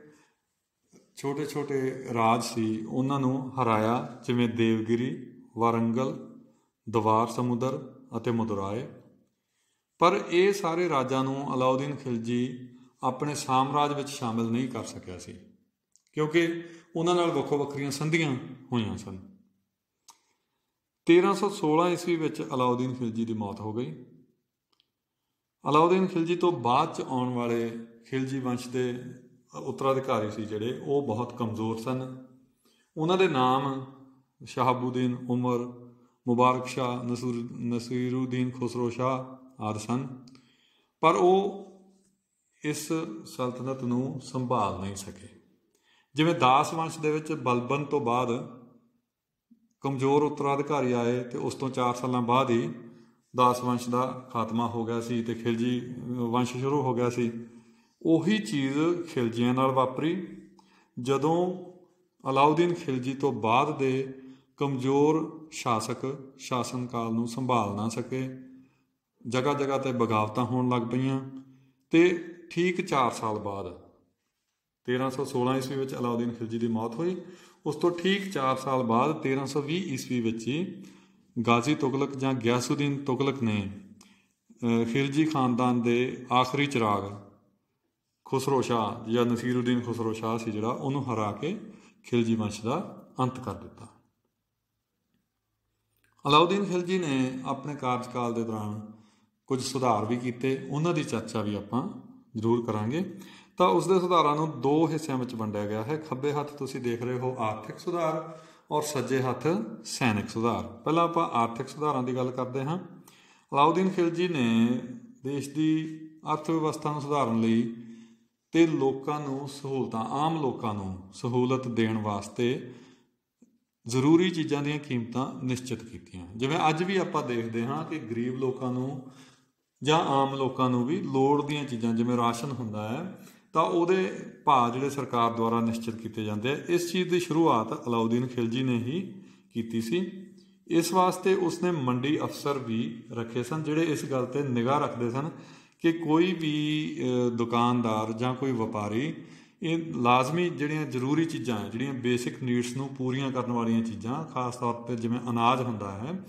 ਛੋਟੇ ਛੋਟੇ ਰਾਜ ਸੀ ਉਹਨਾਂ ਨੂੰ ਹਰਾਇਆ, ਜਿਵੇਂ ਦੇਵਗਿਰੀ, ਵਾਰੰਗਲ, ਦਵਾਰ ਸਮੁੰਦਰ ਅਤੇ ਮਦੁਰਾਏ। ਪਰ ਇਹ ਸਾਰੇ ਰਾਜਾਂ ਨੂੰ ਅਲਾਉਦੀਨ ਖਿਲਜੀ ਆਪਣੇ ਸਾਮਰਾਜ ਵਿੱਚ ਸ਼ਾਮਿਲ ਨਹੀਂ ਕਰ ਸਕਿਆ ਸੀ, ਕਿਉਂਕਿ ਉਹਨਾਂ ਨਾਲ ਵੱਖੋ ਵੱਖਰੀਆਂ ਸੰਧੀਆਂ ਹੋਈਆਂ ਸਨ। 1316 ਈਸਵੀ ਵਿੱਚ ਅਲਾਉਦੀਨ ਖਿਲਜੀ ਦੀ ਮੌਤ ਹੋ ਗਈ। ਅਲਾਉਦੀਨ ਖਿਲਜੀ ਤੋਂ ਬਾਅਦ 'ਚ ਆਉਣ ਵਾਲੇ ਖਿਲਜੀ ਵੰਸ਼ ਦੇ ਉੱਤਰਾਧਿਕਾਰੀ ਸੀ ਜਿਹੜੇ, ਉਹ ਬਹੁਤ ਕਮਜ਼ੋਰ ਸਨ। ਉਹਨਾਂ ਦੇ ਨਾਮ ਸ਼ਹਾਬੂਦੀਨ ਉਮਰ, ਮੁਬਾਰਕ ਸ਼ਾਹ, ਨਸੀਰੂਦੀਨ ਖੁਸਰੋ ਸ਼ਾਹ ਆਦਿ ਸਨ, ਪਰ ਉਹ ਇਸ ਸਲਤਨਤ ਨੂੰ ਸੰਭਾਲ ਨਹੀਂ ਸਕੇ। ਜਿਵੇਂ ਦਾਸ ਵੰਸ਼ ਦੇ ਵਿੱਚ ਬਲਬਨ ਤੋਂ ਬਾਅਦ ਕਮਜ਼ੋਰ ਉੱਤਰਾਧਿਕਾਰੀ ਆਏ ਅਤੇ ਉਸ ਤੋਂ 4 ਸਾਲਾਂ ਬਾਅਦ ਹੀ ਦਾਸ ਵੰਸ਼ ਦਾ ਖਾਤਮਾ ਹੋ ਗਿਆ ਸੀ ਅਤੇ ਖਿਲਜੀ ਵੰਸ਼ ਸ਼ੁਰੂ ਹੋ ਗਿਆ ਸੀ। ਉਹੀ ਚੀਜ਼ ਖਿਲਜੀਆਂ ਨਾਲ ਵਾਪਰੀ। ਜਦੋਂ ਅਲਾਉਦੀਨ ਖਿਲਜੀ ਤੋਂ ਬਾਅਦ ਦੇ ਕਮਜ਼ੋਰ ਸ਼ਾਸਕ ਸ਼ਾਸਨ ਕਾਲ ਨੂੰ ਸੰਭਾਲ ਨਾ ਸਕੇ, ਜਗ੍ਹਾ ਜਗ੍ਹਾ 'ਤੇ ਬਗਾਵਤਾਂ ਹੋਣ ਲੱਗ ਪਈਆਂ ਅਤੇ ਠੀਕ 4 ਸਾਲ ਬਾਅਦ 1316 ਈਸਵੀ ਵਿੱਚ ਅਲਾਉਦੀਨ ਖਿਲਜੀ ਦੀ ਮੌਤ ਹੋਈ। ਉਸ ਤੋਂ ਠੀਕ 4 ਸਾਲ ਬਾਅਦ 1320 ਈਸਵੀ ਵਿੱਚ ਹੀ ਗਾਜ਼ੀ ਤੁਗਲਕ ਜਾਂ ਗਿਆਸੁਦੀਨ ਤੁਗਲਕ ਨੇ ਖਿਲਜੀ ਖਾਨਦਾਨ ਦੇ ਆਖਰੀ ਚਿਰਾਗ ਖੁਸਰੋ ਸ਼ਾਹ ਜਾਂ ਨਸੀਰੂਦੀਨ ਖੁਸਰੋ ਸ਼ਾਹ ਸੀ ਜਿਹੜਾ, ਉਹਨੂੰ ਹਰਾ ਕੇ ਖਿਲਜੀ ਵੰਸ਼ ਦਾ ਅੰਤ ਕਰ ਦਿੱਤਾ। ਅਲਾਉਦੀਨ ਖਿਲਜੀ ਨੇ ਆਪਣੇ ਕਾਰਜਕਾਲ ਦੇ ਦੌਰਾਨ ਕੁਝ ਸੁਧਾਰ ਵੀ ਕੀਤੇ, ਉਹਨਾਂ ਦੀ ਚਰਚਾ ਵੀ ਆਪਾਂ ਜ਼ਰੂਰ ਕਰਾਂਗੇ। ਤਾਂ ਉਸਦੇ ਸੁਧਾਰਾਂ ਨੂੰ 2 ਹਿੱਸਿਆਂ ਵਿੱਚ ਵੰਡਿਆ ਗਿਆ ਹੈ। ਖੱਬੇ ਹੱਥ ਤੁਸੀਂ ਦੇਖ ਰਹੇ ਹੋ ਆਰਥਿਕ ਸੁਧਾਰ ਔਰ ਸੱਜੇ ਹੱਥ ਸੈਨਿਕ ਸੁਧਾਰ। ਪਹਿਲਾਂ ਆਪਾਂ ਆਰਥਿਕ ਸੁਧਾਰਾਂ ਦੀ ਗੱਲ ਕਰਦੇ ਹਾਂ। ਅਲਾਉਦੀਨ ਖਿਲਜੀ ਨੇ ਦੇਸ਼ ਦੀ ਅਰਥ ਵਿਵਸਥਾ ਨੂੰ ਸੁਧਾਰਨ ਲਈ ਅਤੇ ਲੋਕਾਂ ਨੂੰ ਸਹੂਲਤਾਂ, ਆਮ ਲੋਕਾਂ ਨੂੰ ਸਹੂਲਤ ਦੇਣ ਵਾਸਤੇ ਜ਼ਰੂਰੀ ਚੀਜ਼ਾਂ ਦੀਆਂ ਕੀਮਤਾਂ ਨਿਸ਼ਚਿਤ ਕੀਤੀਆਂ। ਜਿਵੇਂ ਅੱਜ ਵੀ ਆਪਾਂ ਦੇਖਦੇ ਹਾਂ ਕਿ ਗਰੀਬ ਲੋਕਾਂ ਨੂੰ ਜਾਂ ਆਮ ਲੋਕਾਂ ਨੂੰ ਵੀ ਲੋੜ ਦੀਆਂ ਚੀਜ਼ਾਂ, ਜਿਵੇਂ ਰਾਸ਼ਨ ਹੁੰਦਾ ਹੈ, ਤਾਂ ਉਹਦੇ ਭਾਅ ਜਿਹੜੇ ਸਰਕਾਰ ਦੁਆਰਾ ਨਿਸ਼ਚਿਤ ਕੀਤੇ ਜਾਂਦੇ ਆ। ਇਸ ਚੀਜ਼ ਦੀ ਸ਼ੁਰੂਆਤ ਅਲਾਉਦੀਨ ਖਿਲਜੀ ਨੇ ਹੀ ਕੀਤੀ ਸੀ। ਇਸ ਵਾਸਤੇ ਉਸਨੇ ਮੰਡੀ ਅਫਸਰ ਵੀ ਰੱਖੇ ਸਨ, ਜਿਹੜੇ ਇਸ ਗੱਲ 'ਤੇ ਨਿਗਾਹ ਰੱਖਦੇ ਸਨ ਕਿ ਕੋਈ ਵੀ ਦੁਕਾਨਦਾਰ ਜਾਂ ਕੋਈ ਵਪਾਰੀ ਇਹ ਲਾਜ਼ਮੀ ਜਿਹੜੀਆਂ ਜ਼ਰੂਰੀ ਚੀਜ਼ਾਂ ਹੈ, ਜਿਹੜੀਆਂ ਬੇਸਿਕ ਨੀਡਸ ਨੂੰ ਪੂਰੀਆਂ ਕਰਨ ਵਾਲੀਆਂ ਚੀਜ਼ਾਂ, ਖਾਸ ਤੌਰ 'ਤੇ ਜਿਵੇਂ ਅਨਾਜ ਹੁੰਦਾ ਹੈ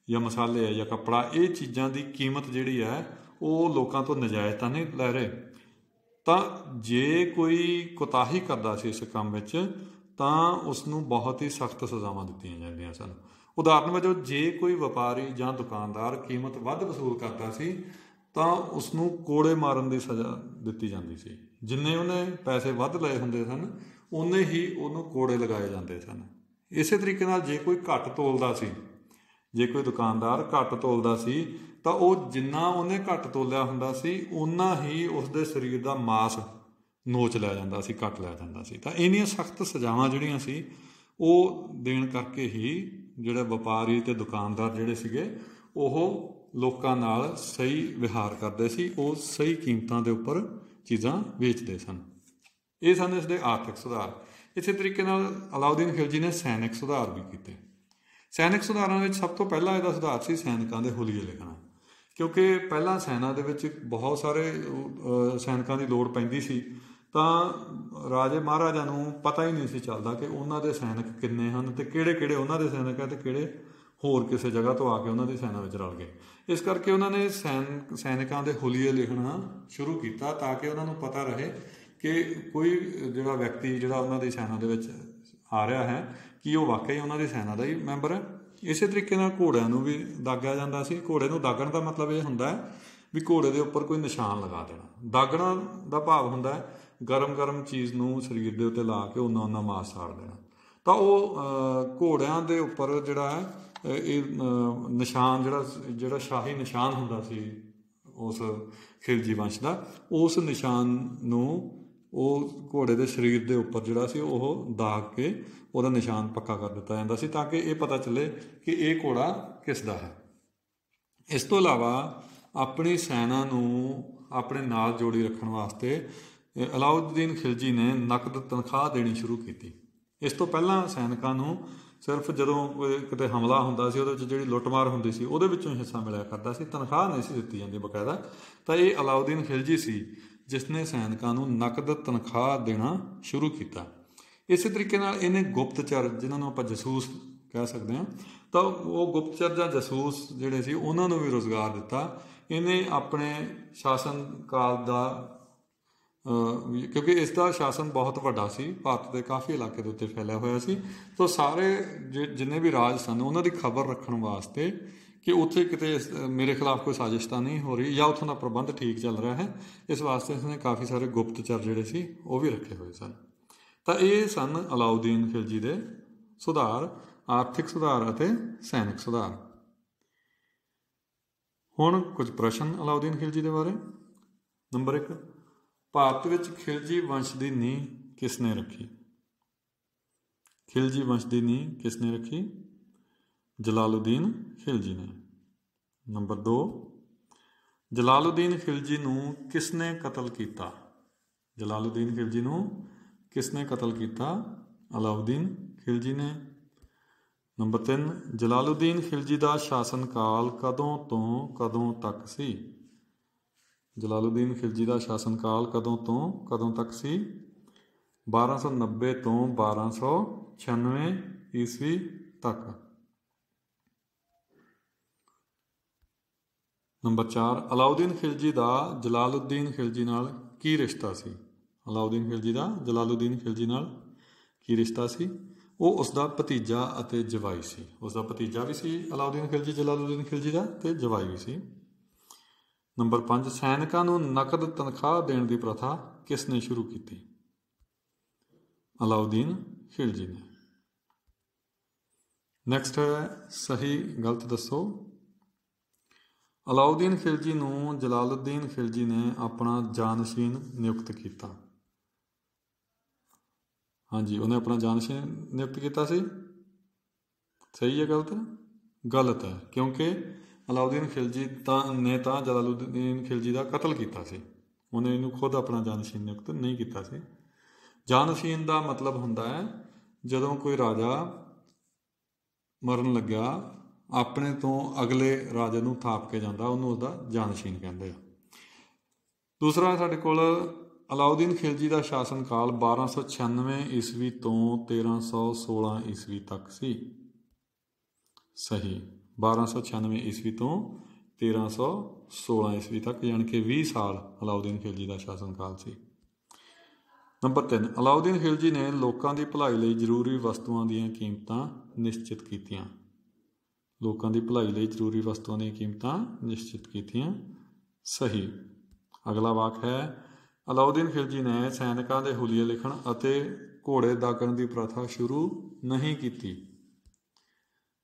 ਜਾਂ ਮਸਾਲੇ ਹੈ ਜਾਂ ਕੱਪੜਾ, ਇਹ ਚੀਜ਼ਾਂ ਦੀ ਕੀਮਤ ਜਿਹੜੀ ਹੈ ਉਹ ਲੋਕਾਂ ਤੋਂ ਨਜਾਇਜ਼ ਤਾਂ ਨਹੀਂ ਲੈ ਰਹੇ। ਤਾਂ ਜੇ ਕੋਈ ਕੁਤਾਹੀ ਕਰਦਾ ਸੀ ਇਸ ਕੰਮ ਵਿੱਚ ਤਾਂ ਉਸਨੂੰ ਬਹੁਤ ਹੀ ਸਖਤ ਸਜ਼ਾਵਾਂ ਦਿੱਤੀਆਂ ਜਾਂਦੀਆਂ ਸਨ। ਉਦਾਹਰਨ ਵਜੋਂ ਜੇ ਕੋਈ ਵਪਾਰੀ ਜਾਂ ਦੁਕਾਨਦਾਰ ਕੀਮਤ ਵੱਧ ਵਸੂਲ ਕਰਦਾ ਸੀ ਤਾਂ ਉਸਨੂੰ ਕੋੜੇ ਮਾਰਨ ਦੀ ਸਜ਼ਾ ਦਿੱਤੀ ਜਾਂਦੀ ਸੀ। ਜਿੰਨੇ ਉਹਨੇ ਪੈਸੇ ਵੱਧ ਲਏ ਹੁੰਦੇ ਸਨ ਉਨੇ ਹੀ ਉਹਨੂੰ ਕੋੜੇ ਲਗਾਏ ਜਾਂਦੇ ਸਨ। ਇਸੇ ਤਰੀਕੇ ਨਾਲ ਜੇ ਕੋਈ ਘੱਟ ਤੋਲਦਾ ਸੀ, ਜੇ ਕੋਈ ਦੁਕਾਨਦਾਰ ਘੱਟ ਤੋਲਦਾ ਸੀ ਤਾਂ ਉਹ ਜਿੰਨਾ ਉਹਨੇ ਘੱਟ ਤੋਲਿਆ ਹੁੰਦਾ ਸੀ ਓਨਾ ਹੀ ਉਸਦੇ ਸਰੀਰ ਦਾ ਮਾਸ ਨੋਚ ਲਿਆ ਜਾਂਦਾ ਸੀ, ਕੱਟ ਲਿਆ ਜਾਂਦਾ ਸੀ। ਤਾਂ ਇੰਨੀਆਂ ਸਖਤ ਸਜ਼ਾਵਾਂ ਜਿਹੜੀਆਂ ਸੀ ਉਹ ਦੇਣ ਕਰਕੇ ਹੀ ਜਿਹੜੇ ਵਪਾਰੀ ਅਤੇ ਦੁਕਾਨਦਾਰ ਜਿਹੜੇ ਸੀਗੇ ਉਹ ਲੋਕਾਂ ਨਾਲ ਸਹੀ ਵਿਹਾਰ ਕਰਦੇ ਸੀ, ਉਹ ਸਹੀ ਕੀਮਤਾਂ ਦੇ ਉੱਪਰ ਚੀਜ਼ਾਂ ਵੇਚਦੇ ਸਨ। ਇਹ ਸਨ ਇਸ ਦੇ ਆਰਥਿਕ ਸੁਧਾਰ। ਇਸੇ ਤਰੀਕੇ ਨਾਲ ਅਲਾਉਦੀਨ ਖਿਲਜੀ ਨੇ ਸੈਨਿਕ ਸੁਧਾਰ ਵੀ ਕੀਤੇ। ਸੈਨਿਕ ਸੁਧਾਰਾਂ ਵਿੱਚ ਸਭ ਤੋਂ ਪਹਿਲਾਂ ਇਹਦਾ ਸੁਧਾਰ ਸੀ ਸੈਨਿਕਾਂ ਦੇ ਹੁਲੀਏ ਲਿਖਣਾ, ਕਿਉਂਕਿ ਪਹਿਲਾਂ ਸੈਨਾ ਦੇ ਵਿੱਚ ਬਹੁਤ ਸਾਰੇ ਸੈਨਿਕਾਂ ਦੀ ਲੋੜ ਪੈਂਦੀ ਸੀ ਤਾਂ ਰਾਜੇ ਮਹਾਰਾਜਾ ਨੂੰ ਪਤਾ ਹੀ ਨਹੀਂ ਸੀ ਚੱਲਦਾ ਕਿ ਉਹਨਾਂ ਦੇ ਸੈਨਿਕ ਕਿੰਨੇ ਹਨ ਅਤੇ ਕਿਹੜੇ ਕਿਹੜੇ ਉਹਨਾਂ ਦੇ ਸੈਨਿਕ ਹੈ ਅਤੇ ਕਿਹੜੇ ਹੋਰ ਕਿਸੇ ਜਗ੍ਹਾ ਤੋਂ ਆ ਕੇ ਉਹਨਾਂ ਦੀ ਸੈਨਾ ਵਿੱਚ ਰਲ ਗਏ। ਇਸ ਕਰਕੇ ਉਹਨਾਂ ਨੇ ਸੈਨਿਕਾਂ ਦੇ ਹੁਲੀਏ ਲਿਖਣਾ ਸ਼ੁਰੂ ਕੀਤਾ ਤਾਂ ਕਿ ਉਹਨਾਂ ਨੂੰ ਪਤਾ ਰਹੇ ਕਿ ਕੋਈ ਜਿਹੜਾ ਵਿਅਕਤੀ ਜਿਹੜਾ ਉਹਨਾਂ ਦੀ ਸੈਨਾ ਦੇ ਵਿੱਚ ਆ ਰਿਹਾ ਹੈ ਕਿ ਉਹ ਵਾਕਈ ਉਹਨਾਂ ਦੀ ਸੈਨਾ ਦਾ ਹੀ ਮੈਂਬਰ ਹੈ। ਇਸੇ ਤਰੀਕੇ ਨਾਲ ਘੋੜਿਆਂ ਨੂੰ ਵੀ ਦਾਗਿਆ ਜਾਂਦਾ ਸੀ। ਘੋੜੇ ਨੂੰ ਦਾਗਣ ਦਾ ਮਤਲਬ ਇਹ ਹੁੰਦਾ ਹੈ ਵੀ ਘੋੜੇ ਦੇ ਉੱਪਰ ਕੋਈ ਨਿਸ਼ਾਨ ਲਗਾ ਦੇਣਾ। ਦਾਗਣਾ ਦਾ ਭਾਵ ਹੁੰਦਾ ਹੈ ਗਰਮ ਗਰਮ ਚੀਜ਼ ਨੂੰ ਸਰੀਰ ਦੇ ਉੱਤੇ ਲਾ ਕੇ ਉਹਨਾਂ ਮਾਸ ਸਾੜ ਦੇਣਾ। ਤਾਂ ਉਹ ਘੋੜਿਆਂ ਦੇ ਉੱਪਰ ਜਿਹੜਾ ਹੈ ਇਹ ਨਿਸ਼ਾਨ ਜਿਹੜਾ ਸ਼ਾਹੀ ਨਿਸ਼ਾਨ ਹੁੰਦਾ ਸੀ ਉਸ ਖਿਲਜੀ ਵੰਸ਼ ਦਾ, ਉਸ ਨਿਸ਼ਾਨ ਨੂੰ ਉਹ ਘੋੜੇ ਦੇ ਸਰੀਰ ਦੇ ਉੱਪਰ ਜਿਹੜਾ ਸੀ ਉਹ ਦਾਗ ਕੇ ਉਹਦਾ ਨਿਸ਼ਾਨ ਪੱਕਾ ਕਰ ਦਿੱਤਾ ਜਾਂਦਾ ਸੀ ਤਾਂ ਕਿ ਇਹ ਪਤਾ ਚੱਲੇ ਕਿ ਇਹ ਘੋੜਾ ਕਿਸ ਦਾ ਹੈ। ਇਸ ਤੋਂ ਇਲਾਵਾ ਆਪਣੀ ਸੈਨਾ ਨੂੰ ਆਪਣੇ ਨਾਲ ਜੋੜੀ ਰੱਖਣ ਵਾਸਤੇ ਅਲਾਉਦੀਨ ਖਿਲਜੀ ਨੇ ਨਕਦ ਤਨਖਾਹ ਦੇਣੀ ਸ਼ੁਰੂ ਕੀਤੀ। ਇਸ ਤੋਂ ਪਹਿਲਾਂ ਸੈਨਿਕਾਂ ਨੂੰ ਸਿਰਫ ਜਦੋਂ ਕਿਤੇ ਹਮਲਾ ਹੁੰਦਾ ਸੀ ਉਹਦੇ ਵਿੱਚ ਜਿਹੜੀ ਲੁੱਟਮਾਰ ਹੁੰਦੀ ਸੀ ਉਹਦੇ ਵਿੱਚੋਂ ਹੀ ਹਿੱਸਾ ਮਿਲਿਆ ਕਰਦਾ ਸੀ, ਤਨਖਾਹ ਨਹੀਂ ਸੀ ਦਿੱਤੀ ਜਾਂਦੀ ਬਕਾਇਦਾ। ਤਾਂ ਇਹ ਅਲਾਉਦੀਨ ਖਿਲਜੀ ਸੀ ਜਿਸ ਨੇ ਸੈਨਿਕਾਂ ਨੂੰ ਨਕਦ ਤਨਖਾਹ ਦੇਣਾ ਸ਼ੁਰੂ ਕੀਤਾ। ਇਸੇ ਤਰੀਕੇ ਨਾਲ ਇਹਨੇ ਗੁਪਤਚਰ, ਜਿਨ੍ਹਾਂ ਨੂੰ ਆਪਾਂ ਜਸੂਸ ਕਹਿ ਸਕਦੇ ਹਾਂ, ਤਾਂ ਉਹ ਗੁਪਤਚਰ ਜਾਂ ਜਸੂਸ ਜਿਹੜੇ ਸੀ ਉਹਨਾਂ ਨੂੰ ਵੀ ਰੁਜ਼ਗਾਰ ਦਿੱਤਾ। ਇਹਨੇ ਆਪਣੇ ਸ਼ਾਸਨ ਕਾਲ ਦਾ ਕਿਉਂਕਿ ਇਸ ਦਾ ਸ਼ਾਸਨ ਬਹੁਤ ਵੱਡਾ ਸੀ, ਭਾਰਤ ਦੇ ਕਾਫੀ ਇਲਾਕੇ ਦੇ ਉੱਤੇ ਫੈਲਿਆ ਹੋਇਆ ਸੀ, ਤਾਂ ਸਾਰੇ ਜਿੰਨੇ ਵੀ ਰਾਜ ਸਨ ਉਹਨਾਂ ਦੀ ਖਬਰ ਰੱਖਣ ਵਾਸਤੇ ਕਿ ਉੱਥੇ ਕਿਤੇ ਮੇਰੇ ਖਿਲਾਫ ਕੋਈ ਸਾਜ਼ਿਸ਼ ਤਾਂ ਨਹੀਂ ਹੋ ਰਹੀ ਜਾਂ ਉੱਥੋਂ ਦਾ ਪ੍ਰਬੰਧ ਠੀਕ ਚੱਲ ਰਿਹਾ ਹੈ, ਇਸ ਵਾਸਤੇ ਇਸਨੇ ਕਾਫੀ ਸਾਰੇ ਗੁਪਤਚਰ ਜਿਹੜੇ ਸੀ ਉਹ ਵੀ ਰੱਖੇ ਹੋਏ ਸਨ। ਤਾਂ ਇਹ ਸਨ ਅਲਾਉਦੀਨ ਖਿਲਜੀ ਦੇ ਸੁਧਾਰ, ਆਰਥਿਕ ਸੁਧਾਰ ਅਤੇ ਸੈਨਿਕ ਸੁਧਾਰ। ਹੁਣ ਕੁਝ ਪ੍ਰਸ਼ਨ ਅਲਾਉਦੀਨ ਖਿਲਜੀ ਦੇ ਬਾਰੇ। ਨੰਬਰ 1, ਭਾਰਤ ਵਿੱਚ ਖਿਲਜੀ ਵੰਸ਼ ਦੀ ਨੀਂਹ ਕਿਸ ਨੇ ਰੱਖੀ? ਖਿਲਜੀ ਵੰਸ਼ ਦੀ ਨੀਂਹ ਕਿਸ ਨੇ ਰੱਖੀ? ਜਲਾਲੁਦੀਨ ਖਿਲਜੀ ਨੇ। ਨੰਬਰ 2, ਜਲਾਲੁਦੀਨ ਖਿਲਜੀ ਨੂੰ ਕਿਸ ਨੇ ਕਤਲ ਕੀਤਾ? ਜਲਾਲੁਦੀਨ ਖਿਲਜੀ ਨੂੰ ਕਿਸ ਨੇ ਕਤਲ ਕੀਤਾ? ਅਲਾਉਦੀਨ ਖਿਲਜੀ ਨੇ। ਨੰਬਰ 3, ਜਲਾਲੁਦੀਨ ਖਿਲਜੀ ਦਾ ਸ਼ਾਸਨ ਕਾਲ ਕਦੋਂ ਤੋਂ ਕਦੋਂ ਤੱਕ ਸੀ? ਜਲਾਲੁਦੀਨ ਖਿਲਜੀ ਦਾ ਸ਼ਾਸਨ ਕਾਲ ਕਦੋਂ ਤੋਂ ਕਦੋਂ ਤੱਕ ਸੀ? 1290 ਤੋਂ 1296 ਈਸਵੀ ਤੱਕ। ਨੰਬਰ 4, ਅਲਾਉਦੀਨ ਖਿਲਜੀ ਦਾ ਜਲਾਲੁਦੀਨ ਖਿਲਜੀ ਨਾਲ ਕੀ ਰਿਸ਼ਤਾ ਸੀ? ਅਲਾਉਦੀਨ ਖਿਲਜੀ ਦਾ ਜਲਾਲੁਦੀਨ ਖਿਲਜੀ ਨਾਲ ਕੀ ਰਿਸ਼ਤਾ ਸੀ? ਉਹ ਉਸਦਾ ਭਤੀਜਾ ਅਤੇ ਜਵਾਈ ਸੀ। ਉਸਦਾ ਭਤੀਜਾ ਵੀ ਸੀ ਅਲਾਉਦੀਨ ਖਿਲਜੀ ਜਲਾਲੁਦੀਨ ਖਿਲਜੀ ਦਾ, ਅਤੇ ਜਵਾਈ ਵੀ ਸੀ। ਨੰਬਰ 5, ਸੈਨਿਕਾਂ ਨੂੰ ਨਕਦ ਤਨਖਾਹ ਦੇਣ ਦੀ ਪ੍ਰਥਾ ਕਿਸ ਨੇ ਸ਼ੁਰੂ ਕੀਤੀ? ਅਲਾਉਦੀਨ ਖਿਲਜੀ ਨੇ। ਨੈਕਸਟ ਹੈ ਸਹੀ ਗਲਤ ਦੱਸੋ। ਅਲਾਉਦੀਨ ਖਿਲਜੀ ਨੂੰ ਜਲਾਲੁਦੀਨ ਖਿਲਜੀ ਨੇ ਆਪਣਾ ਜਾਨਸ਼ੀਨ ਨਿਯੁਕਤ ਕੀਤਾ। ਹਾਂਜੀ, ਉਹਨੇ ਆਪਣਾ ਜਾਨਸ਼ੀਨ ਨਿਯੁਕਤ ਕੀਤਾ ਸੀ। ਸਹੀ ਹੈ ਗਲਤ? ਗਲਤ ਹੈ, ਕਿਉਂਕਿ ਅਲਾਉਦੀਨ ਖਿਲਜੀ ਨੇ ਤਾਂ ਜਲਾਲੁਦੀਨ ਖਿਲਜੀ ਦਾ ਕਤਲ ਕੀਤਾ ਸੀ, ਉਹਨੇ ਇਹਨੂੰ ਖੁਦ ਆਪਣਾ ਜਾਨਸ਼ੀਨ ਨਿਯੁਕਤ ਨਹੀਂ ਕੀਤਾ ਸੀ। ਜਾਨਸ਼ੀਨ ਦਾ ਮਤਲਬ ਹੁੰਦਾ ਹੈ ਜਦੋਂ ਕੋਈ ਰਾਜਾ ਮਰਨ ਲੱਗਿਆ ਆਪਣੇ ਤੋਂ ਅਗਲੇ ਰਾਜੇ ਨੂੰ ਥਾਪ ਕੇ ਜਾਂਦਾ, ਉਹਨੂੰ ਉਹਦਾ ਜਾਨਸ਼ੀਨ ਕਹਿੰਦੇ ਆ। ਦੂਸਰਾ ਸਾਡੇ ਕੋਲ ਅਲਾਉਦੀਨ ਖਿਲਜੀ ਦਾ ਸ਼ਾਸਨ ਕਾਲ 1296 ਈਸਵੀ ਤੋਂ 1316 ਈਸਵੀ ਤੱਕ ਸੀ। ਸਹੀ, 1296 ਈਸਵੀ ਤੋਂ 1316 ਈਸਵੀ ਤੱਕ, ਯਾਨੀ ਕਿ 20 ਸਾਲ ਅਲਾਉਦੀਨ ਖਿਲਜੀ ਦਾ ਸ਼ਾਸਨ ਕਾਲ ਸੀ। ਨੰਬਰ 3, ਅਲਾਉਦੀਨ ਖਿਲਜੀ ਨੇ ਲੋਕਾਂ ਦੀ ਭਲਾਈ ਲਈ ਜ਼ਰੂਰੀ ਵਸਤੂਆਂ ਦੀਆਂ ਕੀਮਤਾਂ ਨਿਸ਼ਚਿਤ ਕੀਤੀਆਂ। ਲੋਕਾਂ ਦੀ ਭਲਾਈ ਲਈ ਜ਼ਰੂਰੀ ਵਸਤੂਆਂ ਦੀਆਂ ਕੀਮਤਾਂ ਨਿਸ਼ਚਿਤ ਕੀਤੀਆਂ। ਸਹੀ। ਅਗਲਾ ਵਾਕ ਹੈ ਅਲਾਉਦੀਨ ਖਿਲਜੀ ਨੇ ਸੈਨਿਕਾਂ ਦੇ ਹੁਲੀਏ ਲਿਖਣ ਅਤੇ ਘੋੜੇ ਦਾਗਣ ਦੀ ਪ੍ਰਥਾ ਸ਼ੁਰੂ ਨਹੀਂ ਕੀਤੀ।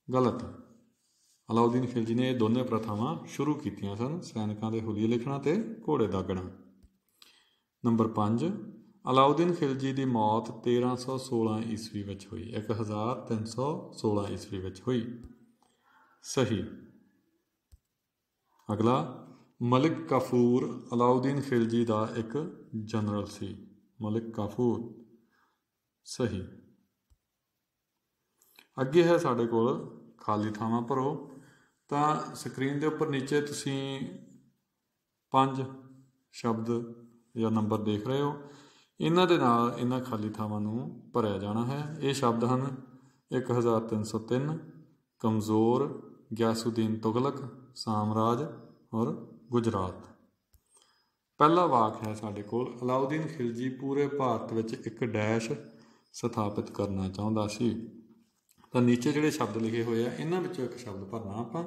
ਗਲਤ। ਅਲਾਉਦੀਨ ਖਿਲਜੀ ਨੇ ਇਹ ਦੋਨੇ ਪ੍ਰਥਾਵਾਂ ਸ਼ੁਰੂ ਕੀਤੀਆਂ ਸਨ, ਸੈਨਿਕਾਂ ਦੇ ਹੁਲੀਏ ਲਿਖਣਾ ਅਤੇ ਘੋੜੇ ਦਾਗਣਾ। ਨੰਬਰ 5, ਅਲਾਉਦੀਨ ਖਿਲਜੀ ਦੀ ਮੌਤ 1316 ਈਸਵੀ ਵਿੱਚ ਹੋਈ। 1316 ਈਸਵੀ ਵਿੱਚ ਹੋਈ। ਸਹੀ। ਅਗਲਾ, ਮਲਿਕ ਕਾਫੂਰ ਅਲਾਉਦੀਨ ਖਿਲਜੀ ਦਾ ਇੱਕ ਜਨਰਲ ਸੀ। ਮਲਿਕ ਕਾਫੂਰ। ਸਹੀ। ਅੱਗੇ ਹੈ ਸਾਡੇ ਕੋਲ ਖਾਲੀ ਥਾਵਾਂ ਭਰੋ। ਤਾਂ ਸਕਰੀਨ ਦੇ ਉੱਪਰ ਨੀਚੇ ਤੁਸੀਂ 5 ਸ਼ਬਦ ਜਾਂ ਨੰਬਰ ਦੇਖ ਰਹੇ ਹੋ, ਇਹਨਾਂ ਦੇ ਨਾਲ ਇਹਨਾਂ ਖਾਲੀ ਥਾਵਾਂ ਨੂੰ ਭਰਿਆ ਜਾਣਾ ਹੈ। ਇਹ ਸ਼ਬਦ ਹਨ 1303, ਕਮਜ਼ੋਰ, ਗਿਆਸੁਦੀਨ ਤੁਗਲਕ, ਸਾਮਰਾਜ ਔਰ ਗੁਜਰਾਤ। ਪਹਿਲਾ ਵਾਕ ਹੈ ਸਾਡੇ ਕੋਲ ਅਲਾਉਦੀਨ ਖਿਲਜੀ ਪੂਰੇ ਭਾਰਤ ਵਿੱਚ ਇੱਕ ਡੈਸ਼ ਸਥਾਪਿਤ ਕਰਨਾ ਚਾਹੁੰਦਾ ਸੀ। ਤਾਂ ਨੀਚੇ ਜਿਹੜੇ ਸ਼ਬਦ ਲਿਖੇ ਹੋਏ ਆ ਇਹਨਾਂ ਵਿੱਚੋਂ ਇੱਕ ਸ਼ਬਦ ਭਰਨਾ ਆਪਾਂ।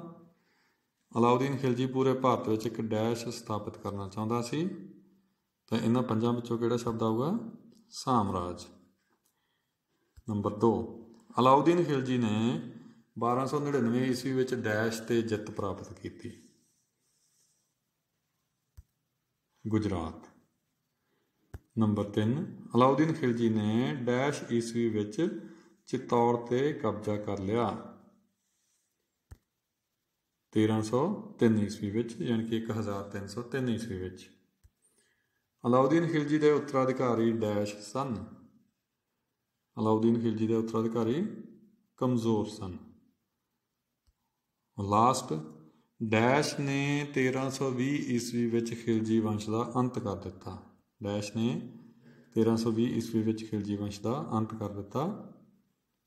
ਅਲਾਉਦੀਨ ਖਿਲਜੀ ਪੂਰੇ ਭਾਰਤ ਵਿੱਚ ਇੱਕ ਡੈਸ਼ ਸਥਾਪਿਤ ਕਰਨਾ ਚਾਹੁੰਦਾ ਸੀ। ਤਾਂ ਇਹਨਾਂ 5 ਵਿੱਚੋਂ ਕਿਹੜਾ ਸ਼ਬਦ ਆਊਗਾ? ਸਾਮਰਾਜ। ਨੰਬਰ 2, ਅਲਾਉਦੀਨ ਖਿਲਜੀ ਨੇ 1299 ਈਸਵੀ ਵਿੱਚ ਡੈਸ਼ 'ਤੇ ਜਿੱਤ ਪ੍ਰਾਪਤ ਕੀਤੀ। ਗੁਜਰਾਤ। ਨੰਬਰ 3, ਅਲਾਉਦੀਨ ਖਿਲਜੀ ਨੇ ਡੈਸ਼ ਈਸਵੀ ਵਿੱਚ ਚਿਤੌੜ 'ਤੇ ਕਬਜ਼ਾ ਕਰ ਲਿਆ। 1303 ਈਸਵੀ ਵਿੱਚ, ਯਾਨੀ ਕਿ 1303 ਈਸਵੀ ਵਿੱਚ। ਅਲਾਉਦੀਨ ਖਿਲਜੀ ਦੇ ਉੱਤਰਾਧਿਕਾਰੀ ਡੈਸ਼ ਸਨ। ਅਲਾਉਦੀਨ ਖਿਲਜੀ ਦੇ ਉੱਤਰਾਧਿਕਾਰੀ ਕਮਜ਼ੋਰ ਸਨ। ਲਾਸਟ, ਡੈਸ਼ ਨੇ 1320 ਈਸਵੀ ਵਿੱਚ ਖਿਲਜੀ ਵੰਸ਼ ਦਾ ਅੰਤ ਕਰ ਦਿੱਤਾ। ਡੈਸ਼ ਨੇ 1320 ਈਸਵੀ ਵਿੱਚ ਖਿਲਜੀ ਵੰਸ਼ ਦਾ ਅੰਤ ਕਰ ਦਿੱਤਾ।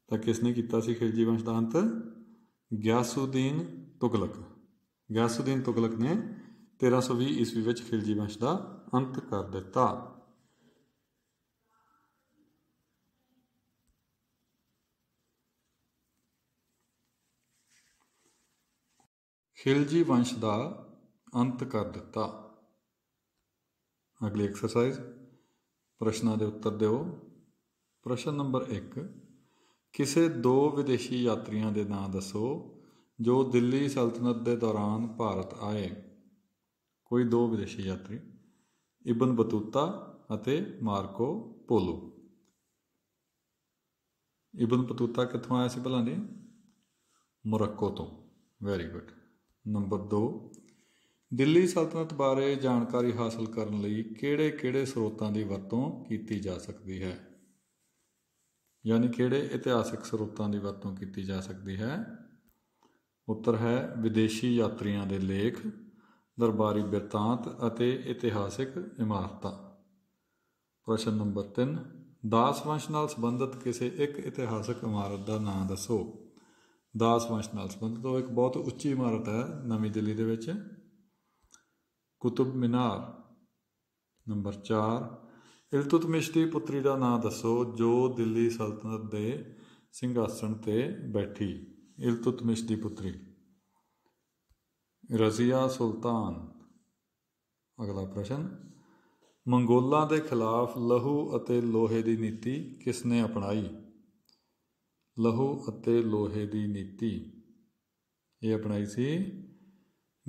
ਤਾਂ ਕਿਸ ਨੇ ਕੀਤਾ ਸੀ ਖਿਲਜੀ ਵੰਸ਼ ਦਾ ਅੰਤ? ਗਿਆਸੁਦੀਨ ਤੁਗਲਕ। ਗਿਆਸੁਦੀਨ ਤੁਗਲਕ ਨੇ 1320 ਈਸਵੀ ਵਿੱਚ ਖਿਲਜੀ ਵੰਸ਼ ਦਾ ਅੰਤ ਕਰ ਦਿੱਤਾ। ਖਿਲਜੀ ਵੰਸ਼ ਦਾ ਅੰਤ ਕਰ ਦਿੱਤਾ। ਅਗਲੀ ਐਕਸਰਸਾਈਜ਼, ਪ੍ਰਸ਼ਨਾਂ ਦੇ ਉੱਤਰ ਦਿਓ। ਪ੍ਰਸ਼ਨ ਨੰਬਰ 1, ਕਿਸੇ ਦੋ ਵਿਦੇਸ਼ੀ ਯਾਤਰੀਆਂ ਦੇ ਨਾਂ ਦੱਸੋ ਜੋ ਦਿੱਲੀ ਸਲਤਨਤ ਦੇ ਦੌਰਾਨ ਭਾਰਤ ਆਏ। ਕੋਈ ਦੋ ਵਿਦੇਸ਼ੀ ਯਾਤਰੀ, ਇਬਨ ਬਤੂਤਾ ਅਤੇ ਮਾਰਕੋ ਪੋਲੋ। ਇਬਨ ਬਤੂਤਾ ਕਿੱਥੋਂ ਆਇਆ ਸੀ ਭਲਾ ਜੀ? ਮੋਰੱਕੋ ਤੋਂ। Very good. ਨੰਬਰ 2, ਦਿੱਲੀ ਸਲਤਨਤ ਬਾਰੇ ਜਾਣਕਾਰੀ ਹਾਸਲ ਕਰਨ ਲਈ ਕਿਹੜੇ ਕਿਹੜੇ ਸਰੋਤਾਂ ਦੀ ਵਰਤੋਂ ਕੀਤੀ ਜਾ ਸਕਦੀ ਹੈ? ਯਾਨੀ ਕਿਹੜੇ ਇਤਿਹਾਸਕ ਸਰੋਤਾਂ ਦੀ ਵਰਤੋਂ ਕੀਤੀ ਜਾ ਸਕਦੀ ਹੈ? ਉੱਤਰ ਹੈ ਵਿਦੇਸ਼ੀ ਯਾਤਰੀਆਂ ਦੇ ਲੇਖ, ਦਰਬਾਰੀ ਬਿਰਤਾਂਤ ਅਤੇ ਇਤਿਹਾਸਿਕ ਇਮਾਰਤਾਂ। ਪ੍ਰਸ਼ਨ ਨੰਬਰ 3, ਦਾਸ ਵੰਸ਼ ਨਾਲ ਸੰਬੰਧਿਤ ਕਿਸੇ ਇੱਕ ਇਤਿਹਾਸਕ ਇਮਾਰਤ ਦਾ ਨਾਂ ਦੱਸੋ। ਦਾਸ ਵੰਸ਼ ਨਾਲ ਸੰਬੰਧਿਤ ਉਹ ਇੱਕ ਬਹੁਤ ਉੱਚੀ ਇਮਾਰਤ ਹੈ ਨਵੀਂ ਦਿੱਲੀ ਦੇ ਵਿੱਚ, ਕੁਤਬ ਮੀਨਾਰ। ਨੰਬਰ 4, ਇਲਤੁਤਮਿਸ਼ ਦੀ ਪੁੱਤਰੀ ਦਾ ਨਾਂ ਦੱਸੋ ਜੋ ਦਿੱਲੀ ਸਲਤਨਤ ਦੇ ਸਿੰਘਾਸਣ 'ਤੇ ਬੈਠੀ। ਇਲਤੁਤਮਿਸ਼ ਦੀ ਪੁੱਤਰੀ ਰਜ਼ੀਆ ਸੁਲਤਾਨ। ਅਗਲਾ ਪ੍ਰਸ਼ਨ, ਮੰਗੋਲਾਂ ਦੇ ਖਿਲਾਫ ਲਹੂ ਅਤੇ ਲੋਹੇ ਦੀ ਨੀਤੀ ਕਿਸ ਨੇ ਅਪਣਾਈ। ਲਹੂ ਅਤੇ ਲੋਹੇ ਦੀ ਨੀਤੀ ਇਹ ਅਪਣਾਈ ਸੀ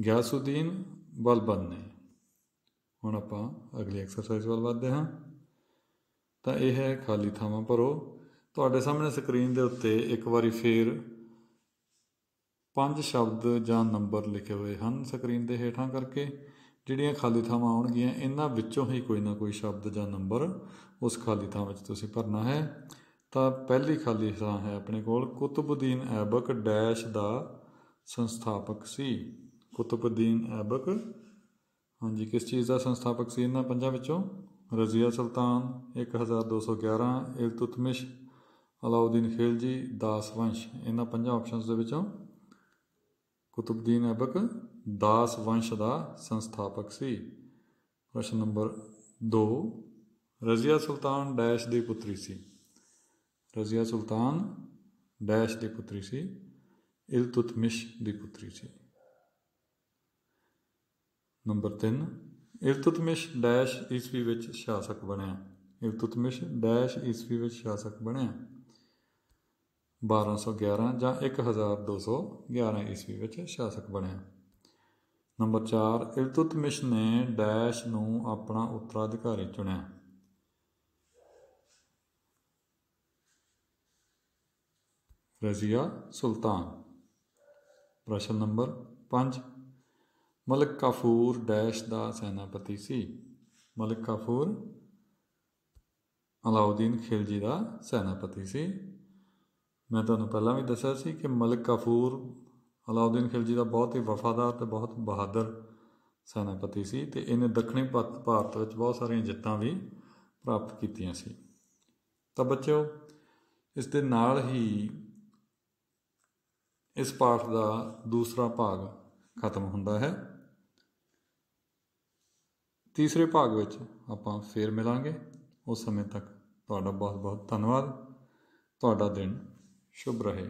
ਗਿਆਸੁਦੀਨ ਬਲਬਨ ਨੇ। ਹੁਣ ਆਪਾਂ ਅਗਲੀ ਐਕਸਰਸਾਈਜ਼ ਵੱਲ ਵੱਧਦੇ ਹਾਂ। ਤਾਂ ਇਹ ਹੈ ਖਾਲੀ ਥਾਵਾਂ ਭਰੋ। ਤੁਹਾਡੇ ਸਾਹਮਣੇ ਸਕਰੀਨ ਦੇ ਉੱਤੇ ਇੱਕ ਵਾਰੀ ਫੇਰ 5 ਸ਼ਬਦ ਜਾਂ ਨੰਬਰ ਲਿਖੇ ਹੋਏ ਹਨ ਸਕਰੀਨ ਦੇ ਹੇਠਾਂ ਕਰਕੇ। ਜਿਹੜੀਆਂ ਖਾਲੀ ਥਾਵਾਂ ਆਉਣਗੀਆਂ ਇਹਨਾਂ ਵਿੱਚੋਂ ਹੀ ਕੋਈ ਨਾ ਕੋਈ ਸ਼ਬਦ ਜਾਂ ਨੰਬਰ ਉਸ ਖਾਲੀ ਥਾਂ ਵਿੱਚ ਤੁਸੀਂ ਭਰਨਾ ਹੈ। ਤਾਂ ਪਹਿਲੀ ਖਾਲੀ ਥਾਂ ਹੈ ਆਪਣੇ ਕੋਲ, ਕੁਤਬੁਦੀਨ ਐਬਕ ਡੈਸ਼ ਦਾ ਸੰਸਥਾਪਕ ਸੀ। ਕੁਤਬੁਦੀਨ ਐਬਕ ਹਾਂਜੀ ਕਿਸ ਚੀਜ਼ ਦਾ ਸੰਸਥਾਪਕ ਸੀ ਇਹਨਾਂ ਪੰਜਾਂ ਵਿੱਚੋਂ? ਰਜ਼ੀਆ ਸੁਲਤਾਨ, 1211, ਇਲਤੁਤਮਿਸ਼, ਅਲਾਉਦੀਨ ਖਿਲਜੀ, ਦਾਸ ਵੰਸ਼। ਇਹਨਾਂ ਪੰਜਾਂ ਆਪਸ਼ਨਸ ਦੇ ਵਿੱਚੋਂ ਕੁਤਬੁਦੀਨ ਐਬਕ ਦਾਸ ਵੰਸ਼ ਦਾ ਸੰਸਥਾਪਕ ਸੀ। ਪ੍ਰਸ਼ਨ ਨੰਬਰ 2, ਰਜ਼ੀਆ ਸੁਲਤਾਨ ਡੈਸ਼ ਦੀ ਪੁੱਤਰੀ ਸੀ। ਰਜ਼ੀਆ ਸੁਲਤਾਨ ਡੈਸ਼ ਦੀ ਪੁੱਤਰੀ ਸੀ, ਇਲਤੁਤਮਿਸ਼ ਦੀ ਪੁੱਤਰੀ ਸੀ। ਨੰਬਰ 3, ਇਲਤੁਤਮਿਸ਼ ਡੈਸ਼ ਈਸਵੀ ਵਿੱਚ ਸ਼ਾਸਕ ਬਣਿਆ। ਇਲਤੁਤਮਿਸ਼ ਡੈਸ਼ ਈਸਵੀ ਵਿੱਚ ਸ਼ਾਸਕ ਬਣਿਆ। 1211 ਜਾਂ 1211 ਈਸਵੀ ਵਿੱਚ ਸ਼ਾਸਕ ਬਣਿਆ। ਨੰਬਰ 4, ਇਲਤੁਤਮਿਸ਼ ਨੇ ਡੈਸ਼ ਨੂੰ ਆਪਣਾ ਉੱਤਰਾਧਿਕਾਰੀ ਚੁਣਿਆ। ਰਜ਼ੀਆ ਸੁਲਤਾਨ। ਪ੍ਰਸ਼ਨ ਨੰਬਰ 5, ਮਲਿਕ ਕਾਫੂਰ ਡੈਸ਼ ਦਾ ਸੈਨਾਪਤੀ ਸੀ। ਮਲਿਕ ਕਾਫੂਰ ਅਲਾਉਦੀਨ ਖਿਲਜੀ ਦਾ ਸੈਨਾਪਤੀ ਸੀ। ਮੈਂ ਤੁਹਾਨੂੰ ਪਹਿਲਾਂ ਵੀ ਦੱਸਿਆ ਸੀ ਕਿ ਮਲਿਕ ਕਾਫੂਰ ਅਲਾਉਦੀਨ ਖਿਲਜੀ ਦਾ ਬਹੁਤ ਹੀ ਵਫਾਦਾਰ ਅਤੇ ਬਹੁਤ ਬਹਾਦਰ ਸੈਨਾਪਤੀ ਸੀ ਅਤੇ ਇਹਨੇ ਦੱਖਣੀ ਭਾਰਤ ਵਿੱਚ ਬਹੁਤ ਸਾਰੀਆਂ ਜਿੱਤਾਂ ਵੀ ਪ੍ਰਾਪਤ ਕੀਤੀਆਂ ਸੀ। ਤਾਂ ਬੱਚਿਓ, ਇਸ ਦੇ ਨਾਲ ਹੀ ਇਸ ਪਾਠ ਦਾ ਦੂਸਰਾ ਭਾਗ ਖਤਮ ਹੁੰਦਾ ਹੈ। ਤੀਸਰੇ ਭਾਗ ਵਿੱਚ ਆਪਾਂ ਫੇਰ ਮਿਲਾਂਗੇ। ਉਸ ਸਮੇਂ ਤੱਕ ਤੁਹਾਡਾ ਬਹੁਤ ਬਹੁਤ ਧੰਨਵਾਦ। ਤੁਹਾਡਾ ਦਿਨ ਸ਼ੁਭ ਰਹੇ।